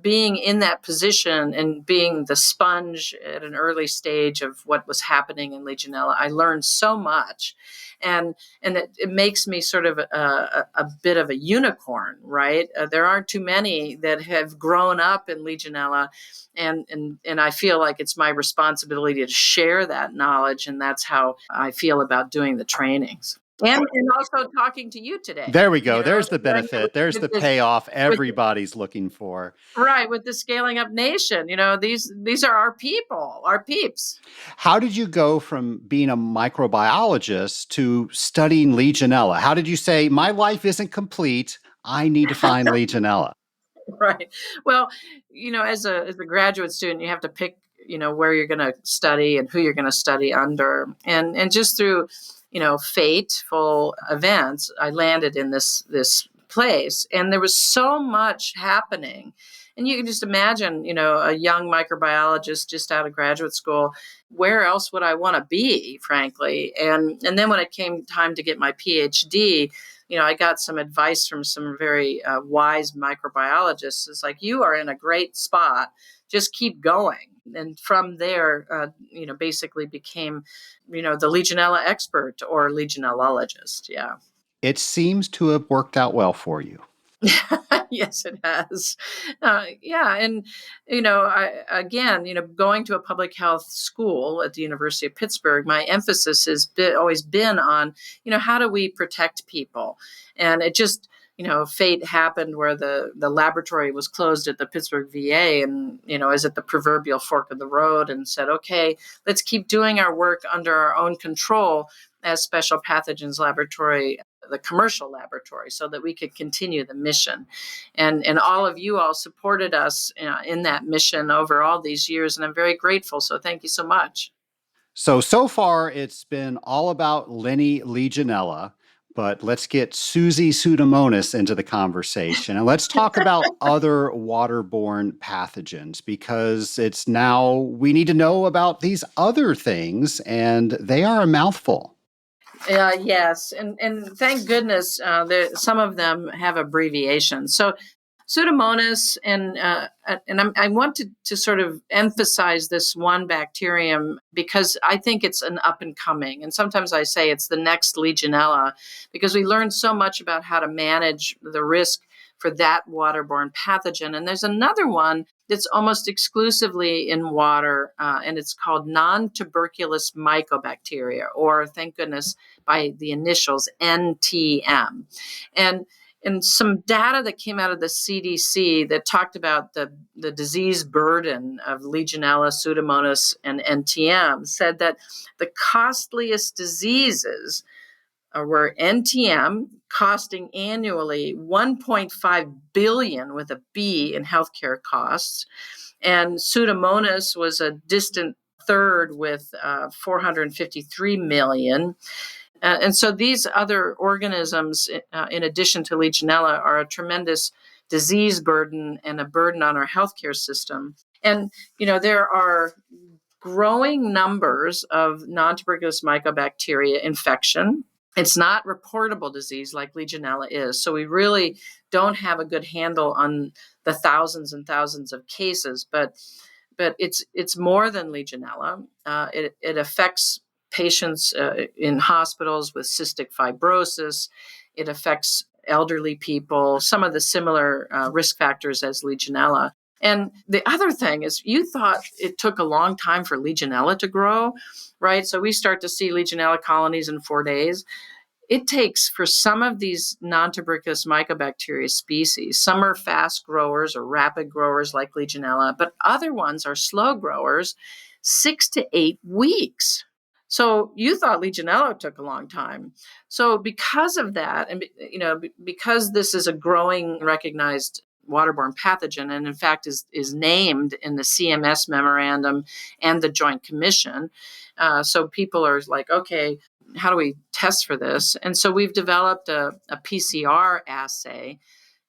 being in that position and being the sponge at an early stage of what was happening in Legionella, I learned so much. And it makes me sort of a bit of a unicorn, right? There aren't too many that have grown up in Legionella. And I feel like it's my responsibility to share that knowledge. And that's how I feel about doing the trainings. And also talking to you today. There we go. There's the benefit. There's the payoff everybody's looking for. Right, with the Scaling Up Nation. These are our people, our peeps. How did you go from being a microbiologist to studying Legionella? How did you say, my life isn't complete, I need to find Legionella? Right. Well, as a graduate student, you have to pick, where you're going to study and who you're going to study under. And just through fateful events, I landed in this place, and there was so much happening. And you can just imagine, a young microbiologist just out of graduate school, where else would I want to be, frankly? And then when it came time to get my PhD, I got some advice from some very wise microbiologists. It's like, you are in a great spot. Just keep going. And from there, basically became, the Legionella expert or legionellologist. Yeah. It seems to have worked out well for you. Yes, it has. Yeah. And, going to a public health school at the University of Pittsburgh, my emphasis has always been on, how do we protect people? And it just, fate happened where the laboratory was closed at the Pittsburgh VA, and, is at the proverbial fork of the road, and said, okay, let's keep doing our work under our own control as Special Pathogens Laboratory, the commercial laboratory, so that we could continue the mission. And all of you all supported us in that mission over all these years, and I'm very grateful. So thank you so much. So far, it's been all about Lenny Legionella, but let's get Susie Pseudomonas into the conversation. And let's talk about other waterborne pathogens, because it's now we need to know about these other things, and they are a mouthful. Yes, and thank goodness some of them have abbreviations. So Pseudomonas, and I want to sort of emphasize this one bacterium because I think it's an up and coming. And sometimes I say it's the next Legionella, because we learned so much about how to manage the risk for that waterborne pathogen. And there's another one that's almost exclusively in water, and it's called non-tuberculous mycobacteria, or thank goodness by the initials NTM. And And some data that came out of the CDC that talked about the disease burden of Legionella, Pseudomonas, and NTM said that the costliest diseases were NTM, costing annually $1.5 billion with a B in healthcare costs, and Pseudomonas was a distant third with $453 million. And so these other organisms, in addition to Legionella, are a tremendous disease burden and a burden on our healthcare system. And, there are growing numbers of non-tuberculous mycobacteria infection. It's not reportable disease like Legionella is. So we really don't have a good handle on the thousands and thousands of cases, but it's more than Legionella. It affects patients in hospitals with cystic fibrosis. It affects elderly people, some of the similar risk factors as Legionella. And the other thing is, you thought it took a long time for Legionella to grow, right? So we start to see Legionella colonies in 4 days. It takes, for some of these non-tuberculous mycobacteria species, some are fast growers or rapid growers like Legionella, but other ones are slow growers, 6 to 8 weeks. So you thought Legionella took a long time. So because of that, and because this is a growing recognized waterborne pathogen, and in fact is named in the CMS memorandum and the Joint Commission, so people are like, okay, how do we test for this? And so we've developed a PCR assay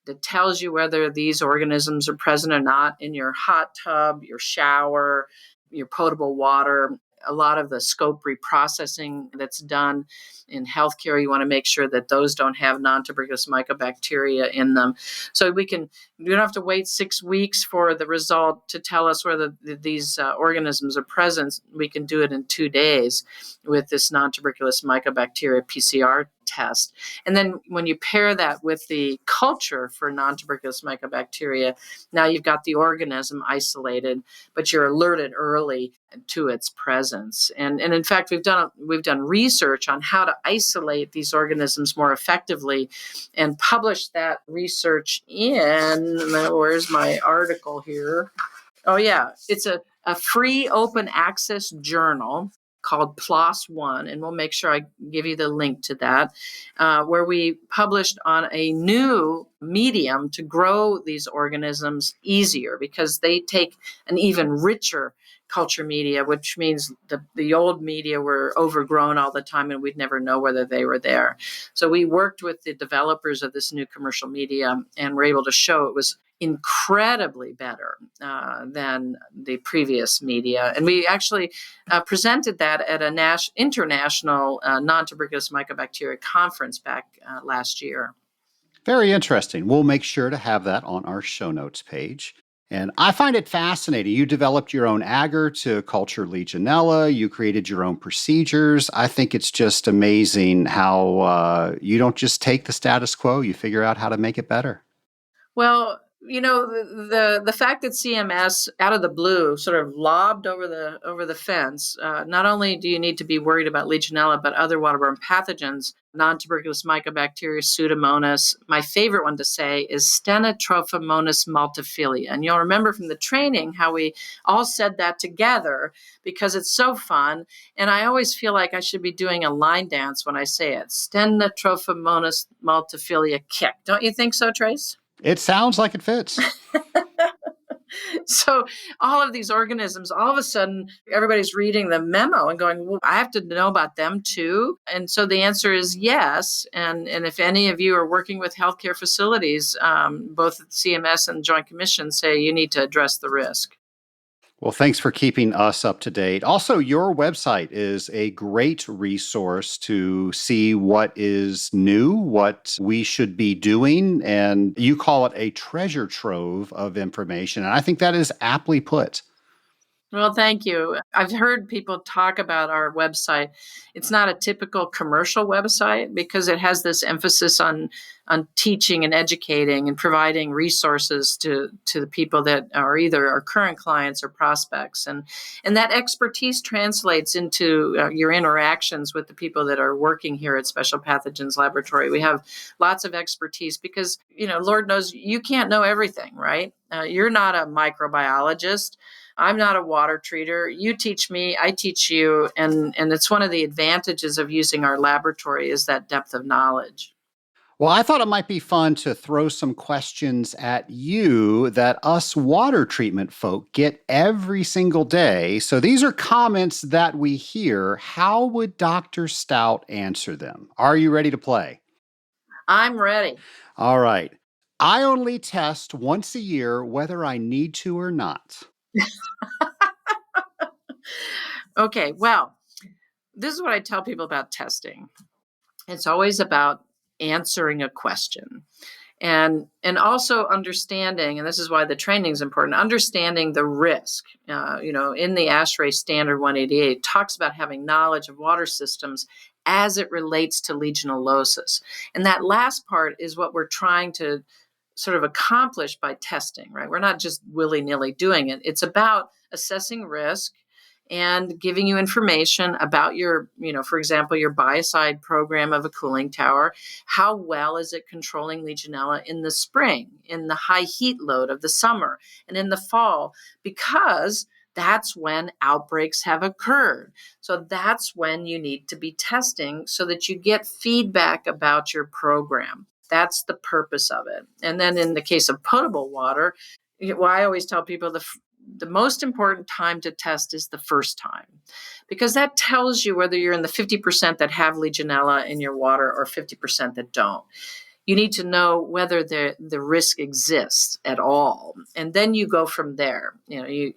that tells you whether these organisms are present or not in your hot tub, your shower, your potable water. A lot of the scope reprocessing that's done in healthcare, you want to make sure that those don't have non-tuberculous mycobacteria in them. So we don't have to wait 6 weeks for the result to tell us whether these organisms are present. We can do it in 2 days with this non-tuberculous mycobacteria PCR test. And then when you pair that with the culture for non-tuberculous mycobacteria, now you've got the organism isolated, but you're alerted early to its presence. And in fact, we've done research on how to isolate these organisms more effectively, and published that research in, where's my article here? Oh yeah, it's a free open access journal called PLOS One, and we'll make sure I give you the link to that, where we published on a new medium to grow these organisms easier, because they take an even richer culture media, which means the old media were overgrown all the time and we'd never know whether they were there. So we worked with the developers of this new commercial media and were able to show it was incredibly better than the previous media. And we actually presented that at an international non-tuberculous mycobacteria conference back last year. Very interesting. We'll make sure to have that on our show notes page. And I find it fascinating. You developed your own agar to culture Legionella. You created your own procedures. I think it's just amazing how you don't just take the status quo. You figure out how to make it better. Well, the fact that CMS out of the blue sort of lobbed over the fence. Not only do you need to be worried about Legionella, but other waterborne pathogens, non-tuberculous mycobacteria, Pseudomonas. My favorite one to say is Stenotrophomonas multifilia. And you'll remember from the training how we all said that together because it's so fun. And I always feel like I should be doing a line dance when I say it. Stenotrophomonas multifilia kick. Don't you think so, Trace? It sounds like it fits. So all of these organisms, all of a sudden, everybody's reading the memo and going, well, I have to know about them too. And so the answer is yes. And if any of you are working with healthcare facilities, both CMS and Joint Commission say you need to address the risk. Well, thanks for keeping us up to date. Also, your website is a great resource to see what is new, what we should be doing, and you call it a treasure trove of information. And I think that is aptly put. Well, thank you. I've heard people talk about our website. It's not a typical commercial website because it has this emphasis on teaching and educating and providing resources to the people that are either our current clients or prospects. And that expertise translates into your interactions with the people that are working here at Special Pathogens Laboratory. We have lots of expertise because, Lord knows you can't know everything, right? You're not a microbiologist. I'm not a water treater. You teach me, I teach you. And it's one of the advantages of using our laboratory is that depth of knowledge. Well, I thought it might be fun to throw some questions at you that us water treatment folk get every single day. So these are comments that we hear. How would Dr. Stout answer them? Are you ready to play? I'm ready. All right. I only test once a year whether I need to or not. Okay, well, this is what I tell people about testing. It's always about answering a question. And also understanding, and this is why the training is important, understanding the risk. In the ASHRAE Standard 188, it talks about having knowledge of water systems as it relates to legionellosis. And that last part is what we're trying to sort of accomplish by testing, right? We're not just willy-nilly doing it. It's about assessing risk and giving you information about your, for example, your biocide program of a cooling tower. How well is it controlling Legionella in the spring, in the high heat load of the summer, and in the fall? Because that's when outbreaks have occurred. So that's when you need to be testing so that you get feedback about your program. That's the purpose of it. And then in the case of potable water, I always tell people the most important time to test is the first time, because that tells you whether you're in the 50% that have Legionella in your water or 50% that don't. You need to know whether the risk exists at all. And then you go from there,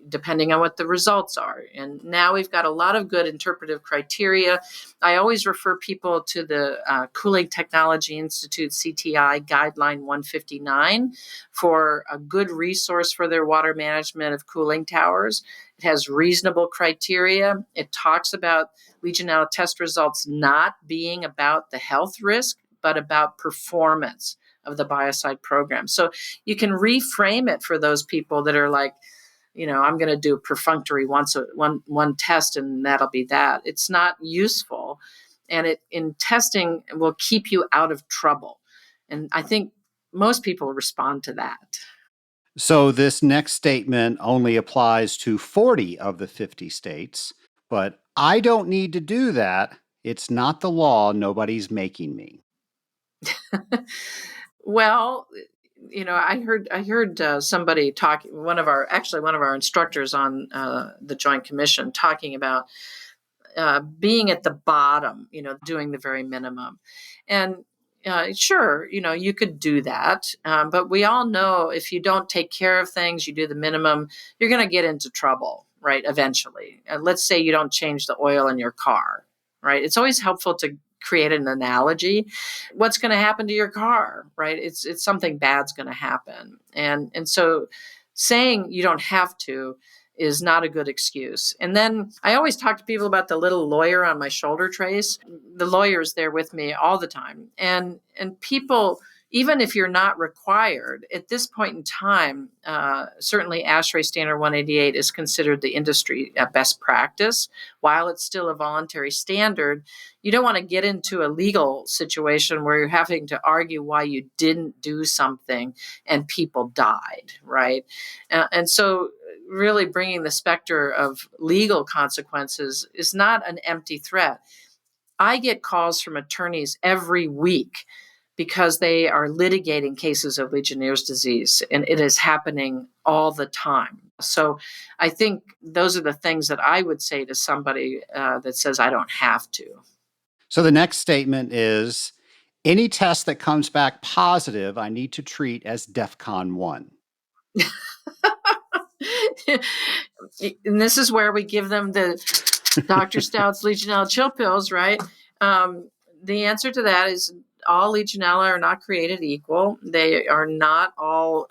depending on what the results are. And now we've got a lot of good interpretive criteria. I always refer people to the Cooling Technology Institute CTI Guideline 159 for a good resource for their water management of cooling towers. It has reasonable criteria. It talks about Legionella test results not being about the health risk, but about performance of the biocide program. So you can reframe it for those people that are like, I'm going to do perfunctory one test and that'll be that. It's not useful. And in testing will keep you out of trouble. And I think most people respond to that. So this next statement only applies to 40 of the 50 states, but I don't need to do that. It's not the law. Nobody's making me. Well, I heard somebody talking. One of our instructors on the Joint Commission talking about being at the bottom. Doing the very minimum, and sure, you could do that, but we all know if you don't take care of things, you do the minimum, you're going to get into trouble, right? Eventually, let's say you don't change the oil in your car, right? It's always helpful to create an analogy. What's going to happen to your car, right? It's something bad's going to happen. And so saying you don't have to is not a good excuse. And then I always talk to people about the little lawyer on my shoulder trace. The lawyer is there with me all the time. And people, even if you're not required, at this point in time, certainly ASHRAE Standard 188 is considered the industry best practice. While it's still a voluntary standard, you don't want to get into a legal situation where you're having to argue why you didn't do something and people died, right? And so really bringing the specter of legal consequences is not an empty threat. I get calls from attorneys every week because they are litigating cases of Legionnaire's disease, and it is happening all the time. So I think those are the things that I would say to somebody that says, I don't have to. So the next statement is, any test that comes back positive, I need to treat as DEFCON 1. And this is where we give them the Dr. Stout's Legionella chill pills, right? The answer to that is all Legionella are not created equal. They are not all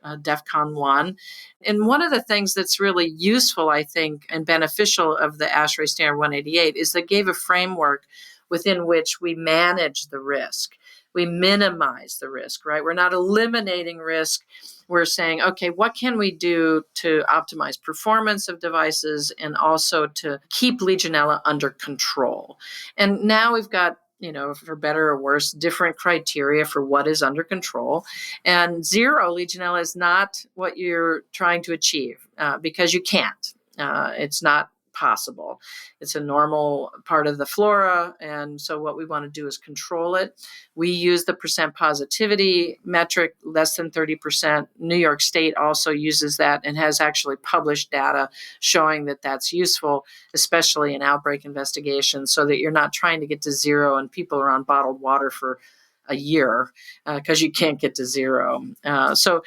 DEFCON 1. And one of the things that's really useful, I think, and beneficial of the ASHRAE Standard 188 is they gave a framework within which we manage the risk. We minimize the risk, right? We're not eliminating risk. We're saying, okay, what can we do to optimize performance of devices and also to keep Legionella under control? And now we've got, for better or worse, different criteria for what is under control. And 0 Legionella is not what you're trying to achieve because you can't. It's not possible. It's a normal part of the flora. And so what we want to do is control it. We use the percent positivity metric, less than 30%. New York State also uses that and has actually published data showing that that's useful, especially in outbreak investigations, so that you're not trying to get to 0 and people are on bottled water for a year because you can't get to 0. So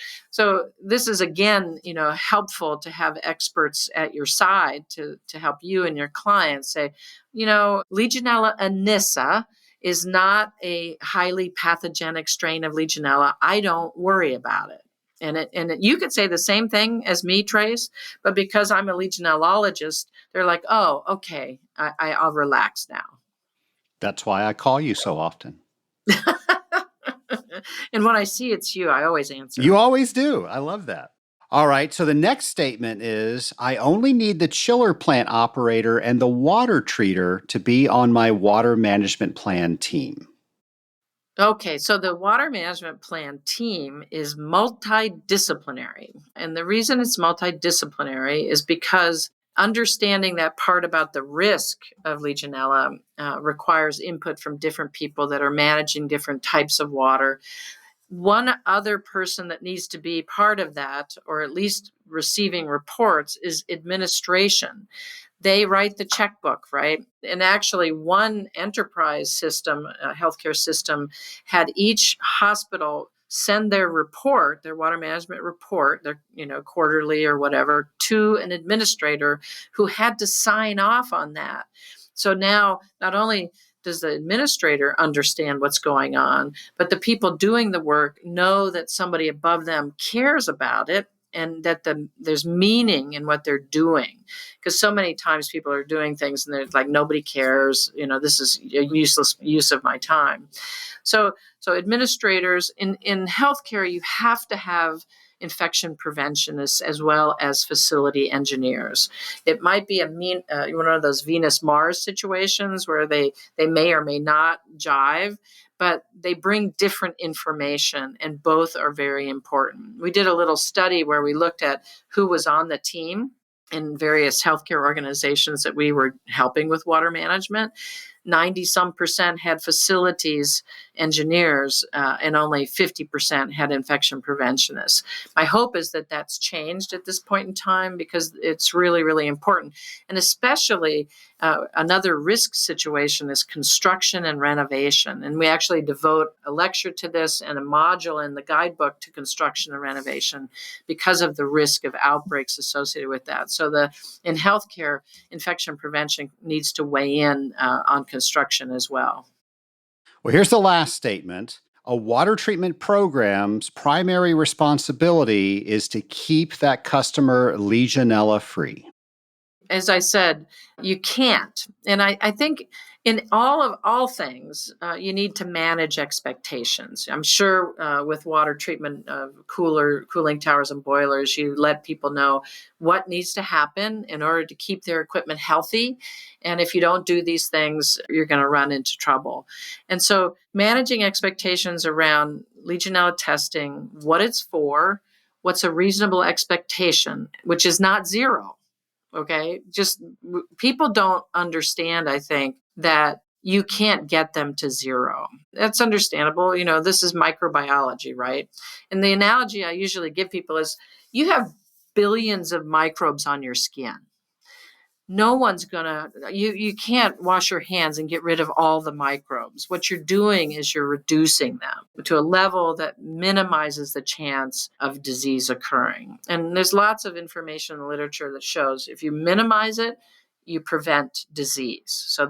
this is, again, helpful to have experts at your side to help you and your clients say, Legionella anissa is not a highly pathogenic strain of Legionella. I don't worry about it. And you could say the same thing as me, Trace, but because I'm a legionellologist, they're like, oh, okay, I'll relax now. That's why I call you so often. And when I see it's you, I always answer. You always do. I love that. All right. So the next statement is, I only need the chiller plant operator and the water treater to be on my water management plan team. Okay, so the water management plan team is multidisciplinary. And the reason it's multidisciplinary is because understanding that part about the risk of Legionella requires input from different people that are managing different types of water. One other person that needs to be part of that, or at least receiving reports, is administration. They write the checkbook, right? And actually, one enterprise system, healthcare system, had each hospital send their report, their water management report, their quarterly or whatever, to an administrator who had to sign off on that. So now, not only does the administrator understand what's going on, but the people doing the work know that somebody above them cares about it and that there's meaning in what they're doing. Because so many times people are doing things and they're like, nobody cares, this is a useless use of my time. So administrators in healthcare, you have to have infection preventionists as well as facility engineers. It might be one of those Venus-Mars situations where they may or may not jive, but they bring different information, and both are very important. We did a little study where we looked at who was on the team in various healthcare organizations that we were helping with water management. 90-some% had facilities engineers, and only 50% had infection preventionists. My hope is that that's changed at this point in time because it's really, really important. And especially another risk situation is construction and renovation. And we actually devote a lecture to this and a module in the guidebook to construction and renovation because of the risk of outbreaks associated with that. So in healthcare, infection prevention needs to weigh in on construction as well. Well, here's the last statement. A water treatment program's primary responsibility is to keep that customer Legionella free. As I said, you can't. And I think in all things, you need to manage expectations. I'm sure with water treatment of cooling towers and boilers, you let people know what needs to happen in order to keep their equipment healthy. And if you don't do these things, you're going to run into trouble. And so managing expectations around Legionella testing, what it's for, what's a reasonable expectation, which is not 0. Okay, just people don't understand, I think, that you can't get them to 0. That's understandable. This is microbiology, right? And the analogy I usually give people is you have billions of microbes on your skin. No one's you can't wash your hands and get rid of all the microbes. What you're doing is you're reducing them to a level that minimizes the chance of disease occurring. And there's lots of information in the literature that shows if you minimize it, you prevent disease. So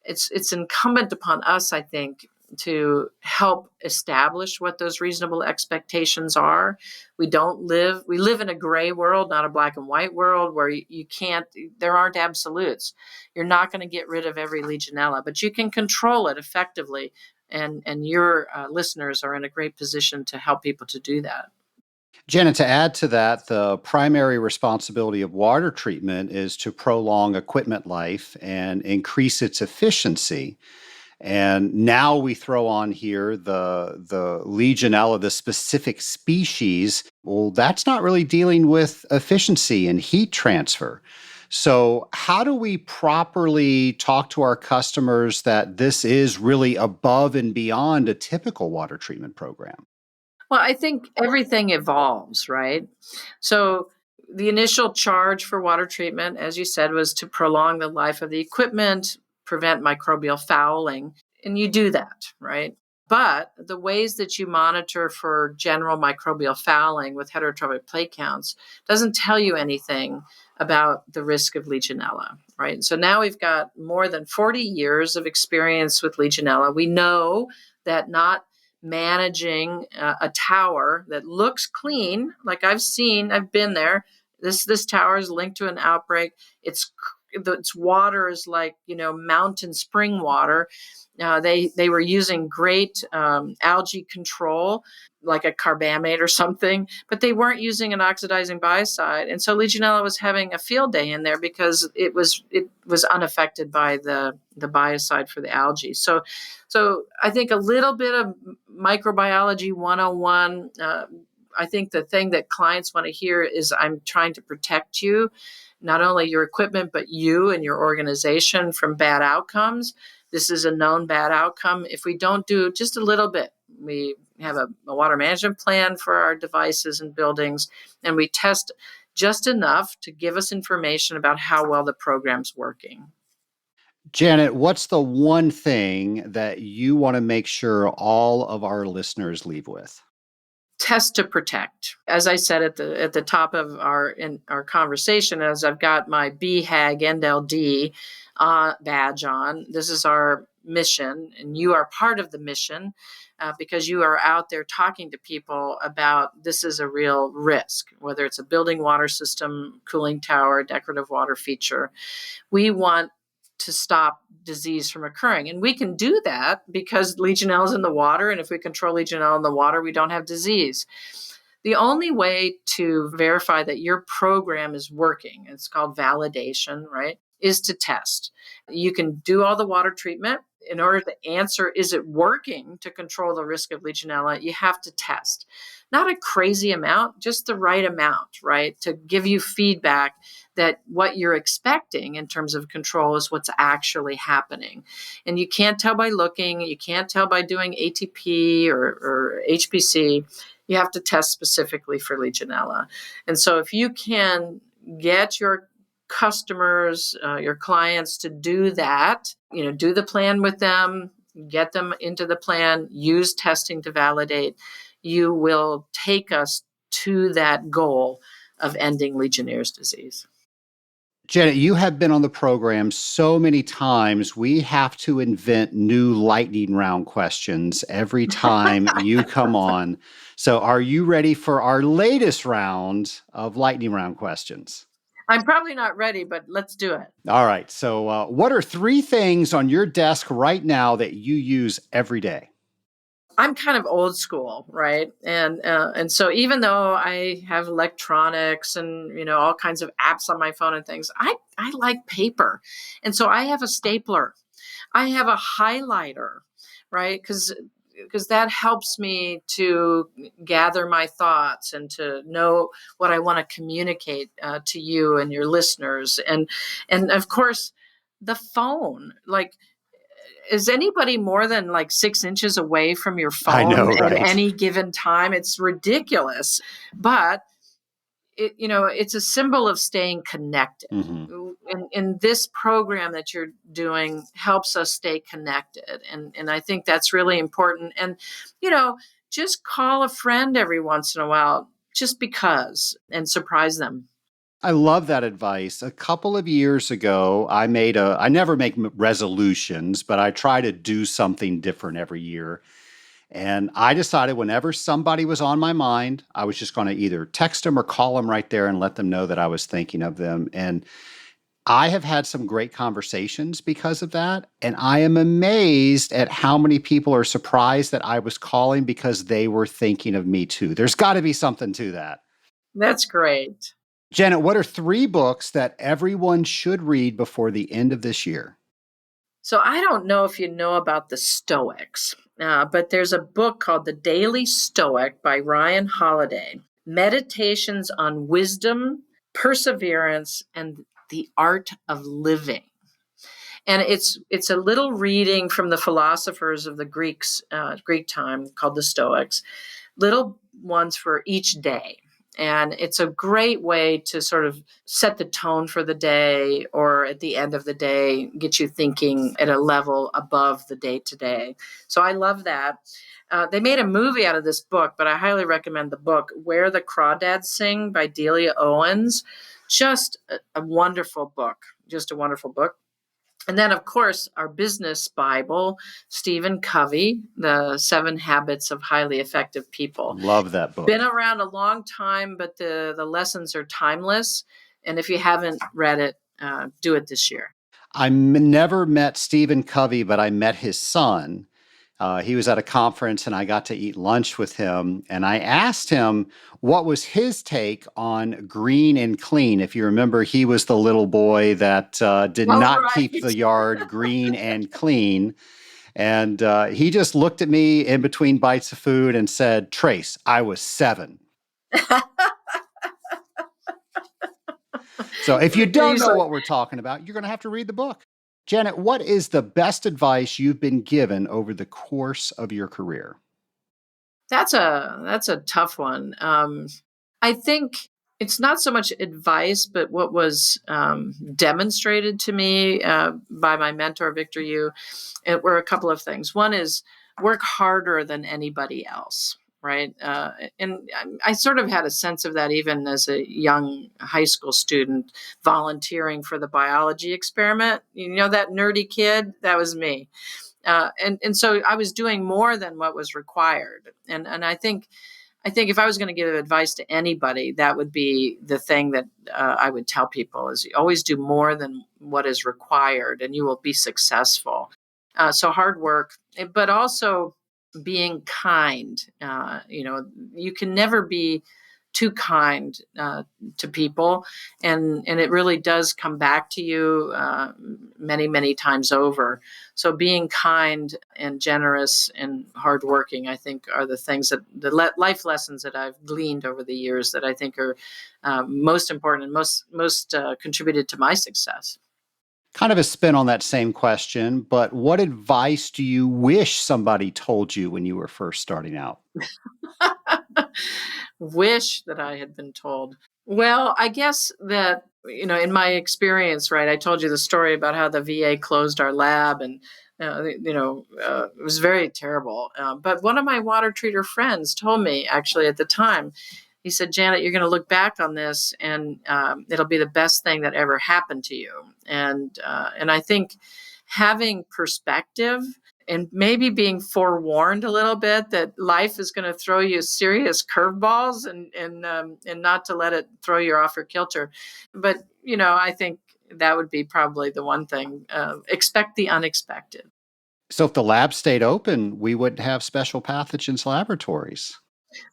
it's incumbent upon us, I think, to help establish what those reasonable expectations are. We live in a gray world, not a black and white world, where you can't, there aren't absolutes. You're not going to get rid of every Legionella, but you can control it effectively. And your listeners are in a great position to help people to do that. Janet, to add to that, the primary responsibility of water treatment is to prolong equipment life and increase its efficiency. And now we throw on here the Legionella, the specific species. Well, that's not really dealing with efficiency and heat transfer. So how do we properly talk to our customers that this is really above and beyond a typical water treatment program? Well, I think everything evolves, right? So the initial charge for water treatment, as you said, was to prolong the life of the equipment, prevent microbial fouling, and you do that, right? But the ways that you monitor for general microbial fouling with heterotrophic plate counts doesn't tell you anything about the risk of Legionella, right? So now we've got more than 40 years of experience with Legionella. We know that not managing a tower that looks clean, like I've been there. This tower is linked to an outbreak. Its water is like mountain spring water. They were using great algae control, like a carbamate or something, but they weren't using an oxidizing biocide, and so Legionella was having a field day in there because it was unaffected by the biocide for the algae. So I think a little bit of microbiology 101. I think the thing that clients want to hear is, I'm trying to protect you, not only your equipment, but you and your organization from bad outcomes. This is a known bad outcome. If we don't do just a little bit, we have a water management plan for our devices and buildings, and we test just enough to give us information about how well the program's working. Janet, what's the one thing that you want to make sure all of our listeners leave with? Test to protect. As I said at the top of our conversation, as I've got my BHAG NLD badge on, this is our mission, and you are part of the mission because you are out there talking to people about this is a real risk, whether it's a building water system, cooling tower, decorative water feature. We want to stop disease from occurring. And we can do that because Legionella is in the water. And if we control Legionella in the water, we don't have disease. The only way to verify that your program is working, it's called validation, right, is to test. You can do all the water treatment. In order to answer, is it working to control the risk of Legionella, you have to test. Not a crazy amount, just the right amount, right, to give you feedback that what you're expecting in terms of control is what's actually happening. And you can't tell by looking, you can't tell by doing ATP or HPC. You have to test specifically for Legionella. And so if you can get your customers, your clients to do that, do the plan with them, get them into the plan, use testing to validate, you will take us to that goal of ending Legionnaire's disease. Janet, you have been on the program so many times, we have to invent new lightning round questions every time you come on. So are you ready for our latest round of lightning round questions? I'm probably not ready, but let's do it. All right. So what are 3 things on your desk right now that you use every day? I'm kind of old school, right? And so even though I have electronics and all kinds of apps on my phone and things, I like paper, and so I have a stapler, I have a highlighter, right? Because that helps me to gather my thoughts and to know what I want to communicate to you and your listeners, and of course the phone, like. Is anybody more than like 6 inches away from your phone I know, right? at any given time? It's ridiculous, but it's a symbol of staying connected. Mm-hmm. And this program that you're doing helps us stay connected, and I think that's really important. And just call a friend every once in a while, just because, and surprise them. I love that advice. A couple of years ago, I never make resolutions, but I try to do something different every year. And I decided whenever somebody was on my mind, I was just going to either text them or call them right there and let them know that I was thinking of them. And I have had some great conversations because of that. And I am amazed at how many people are surprised that I was calling because they were thinking of me too. There's got to be something to that. That's great. Janet, what are 3 books that everyone should read before the end of this year? So I don't know if you know about the Stoics, but there's a book called The Daily Stoic by Ryan Holiday. Meditations on wisdom, perseverance, and the art of living. And it's a little reading from the philosophers of the Greek time called the Stoics, little ones for each day. And it's a great way to sort of set the tone for the day, or at the end of the day, get you thinking at a level above the day to day. So I love that. They made a movie out of this book, but I highly recommend the book, Where the Crawdads Sing by Delia Owens. Just a wonderful book, just a wonderful book. And then, of course, our business Bible, Stephen Covey, The 7 Habits of Highly Effective People. Love that book. Been around a long time, but the lessons are timeless. And if you haven't read it, do it this year. Never met Stephen Covey, but I met his son. He was at a conference and I got to eat lunch with him. And I asked him what was his take on green and clean. If you remember, he was the little boy that did not keep the yard green and clean. And he just looked at me in between bites of food and said, "Trace, I was 7." So if you don't know what we're talking about, you're going to have to read the book. Janet, what is the best advice you've been given over the course of your career? That's a tough one. I think it's not so much advice, but what was demonstrated to me by my mentor, Victor Yu, it were a couple of things. One is work harder than anybody else, right? And I sort of had a sense of that even as a young high school student volunteering for the biology experiment. You know, that nerdy kid, that was me. And so I was doing more than what was required. And I think if I was going to give advice to anybody, that would be the thing that I would tell people is you always do more than what is required and you will be successful. So hard work, but also being kind. You can never be too kind to people, and it really does come back to you many, many times over. So being kind and generous and hardworking, I think, are the things that the life lessons that I've gleaned over the years that I think are most important and most contributed to my success. Kind of a spin on that same question, but what advice do you wish somebody told you when you were first starting out? Wish that I had been told. Well, I guess that, in my experience, right, I told you the story about how the VA closed our lab and, it was very terrible. But one of my water treater friends told me actually at the time, he said, "Janet, you're going to look back on this and it'll be the best thing that ever happened to you." And I think having perspective and maybe being forewarned a little bit that life is going to throw you serious curveballs and not to let it throw you off your kilter. But, I think that would be probably the one thing. Expect the unexpected. So if the lab stayed open, we wouldn't have Special Pathogens Laboratories.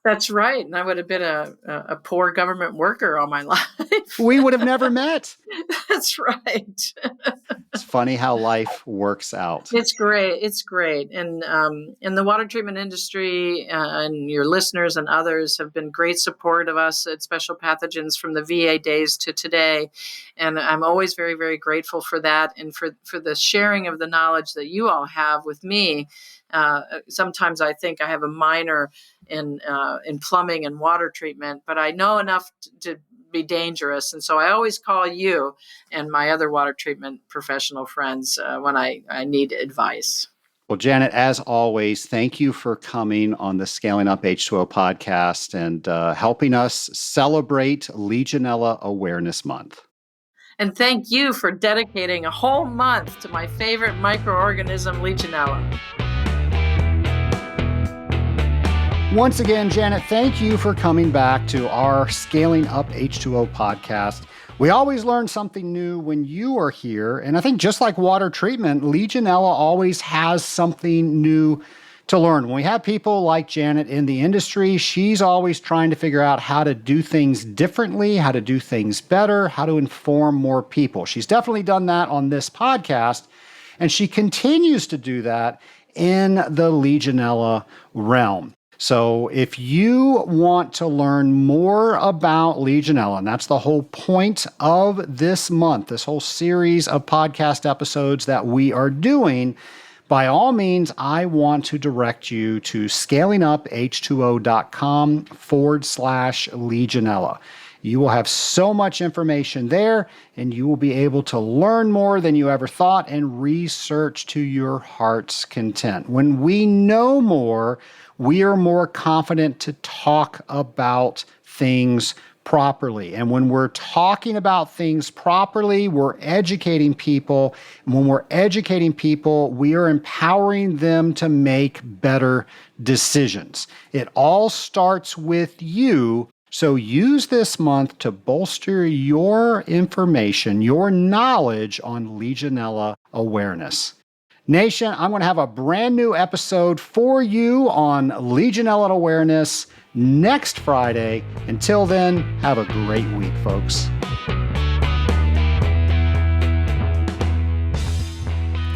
That's right. And I would have been a poor government worker all my life. We would have never met. That's right. It's funny how life works out. It's great. It's great. And in the water treatment industry and your listeners and others have been great support of us at Special Pathogens from the VA days to today. And I'm always very, very grateful for that and for the sharing of the knowledge that you all have with me. Sometimes I think I have a minor in plumbing and water treatment, but I know enough to be dangerous. And so I always call you and my other water treatment professional friends when I need advice. Well, Janet, as always, thank you for coming on the Scaling Up H2O podcast and helping us celebrate Legionella Awareness Month. And thank you for dedicating a whole month to my favorite microorganism, Legionella. Once again, Janet, thank you for coming back to our Scaling Up H2O podcast. We always learn something new when you are here. And I think just like water treatment, Legionella always has something new to learn. When we have people like Janet in the industry, she's always trying to figure out how to do things differently, how to do things better, how to inform more people. She's definitely done that on this podcast, and she continues to do that in the Legionella realm. So if you want to learn more about Legionella, and that's the whole point of this month, this whole series of podcast episodes that we are doing, by all means, I want to direct you to scalinguph2o.com/Legionella. You will have so much information there, and you will be able to learn more than you ever thought and research to your heart's content. When we know more, we are more confident to talk about things properly. And when we're talking about things properly, we're educating people. And when we're educating people, we are empowering them to make better decisions. It all starts with you. So use this month to bolster your information, your knowledge on Legionella awareness. Nation, I'm going to have a brand new episode for you on Legionella awareness next Friday. Until then, have a great week, folks.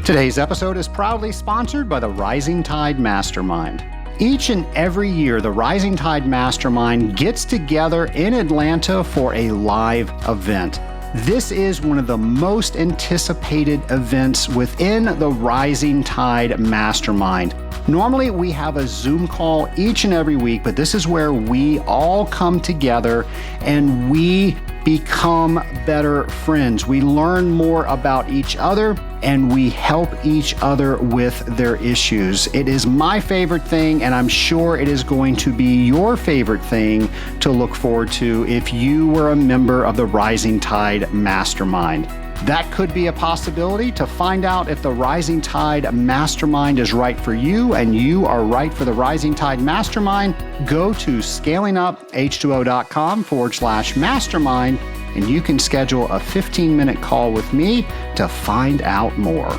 Today's episode is proudly sponsored by the Rising Tide Mastermind. Each and every year, the Rising Tide Mastermind gets together in Atlanta for a live event. This is one of the most anticipated events within the Rising Tide Mastermind. Normally, we have a Zoom call each and every week, but this is where we all come together and we become better friends. We learn more about each other and we help each other with their issues. It is my favorite thing, and I'm sure it is going to be your favorite thing to look forward to if you were a member of the Rising Tide Mastermind. That could be a possibility. To find out if the Rising Tide Mastermind is right for you and you are right for the Rising Tide Mastermind, go to scalinguph2o.com/mastermind and you can schedule a 15-minute call with me to find out more.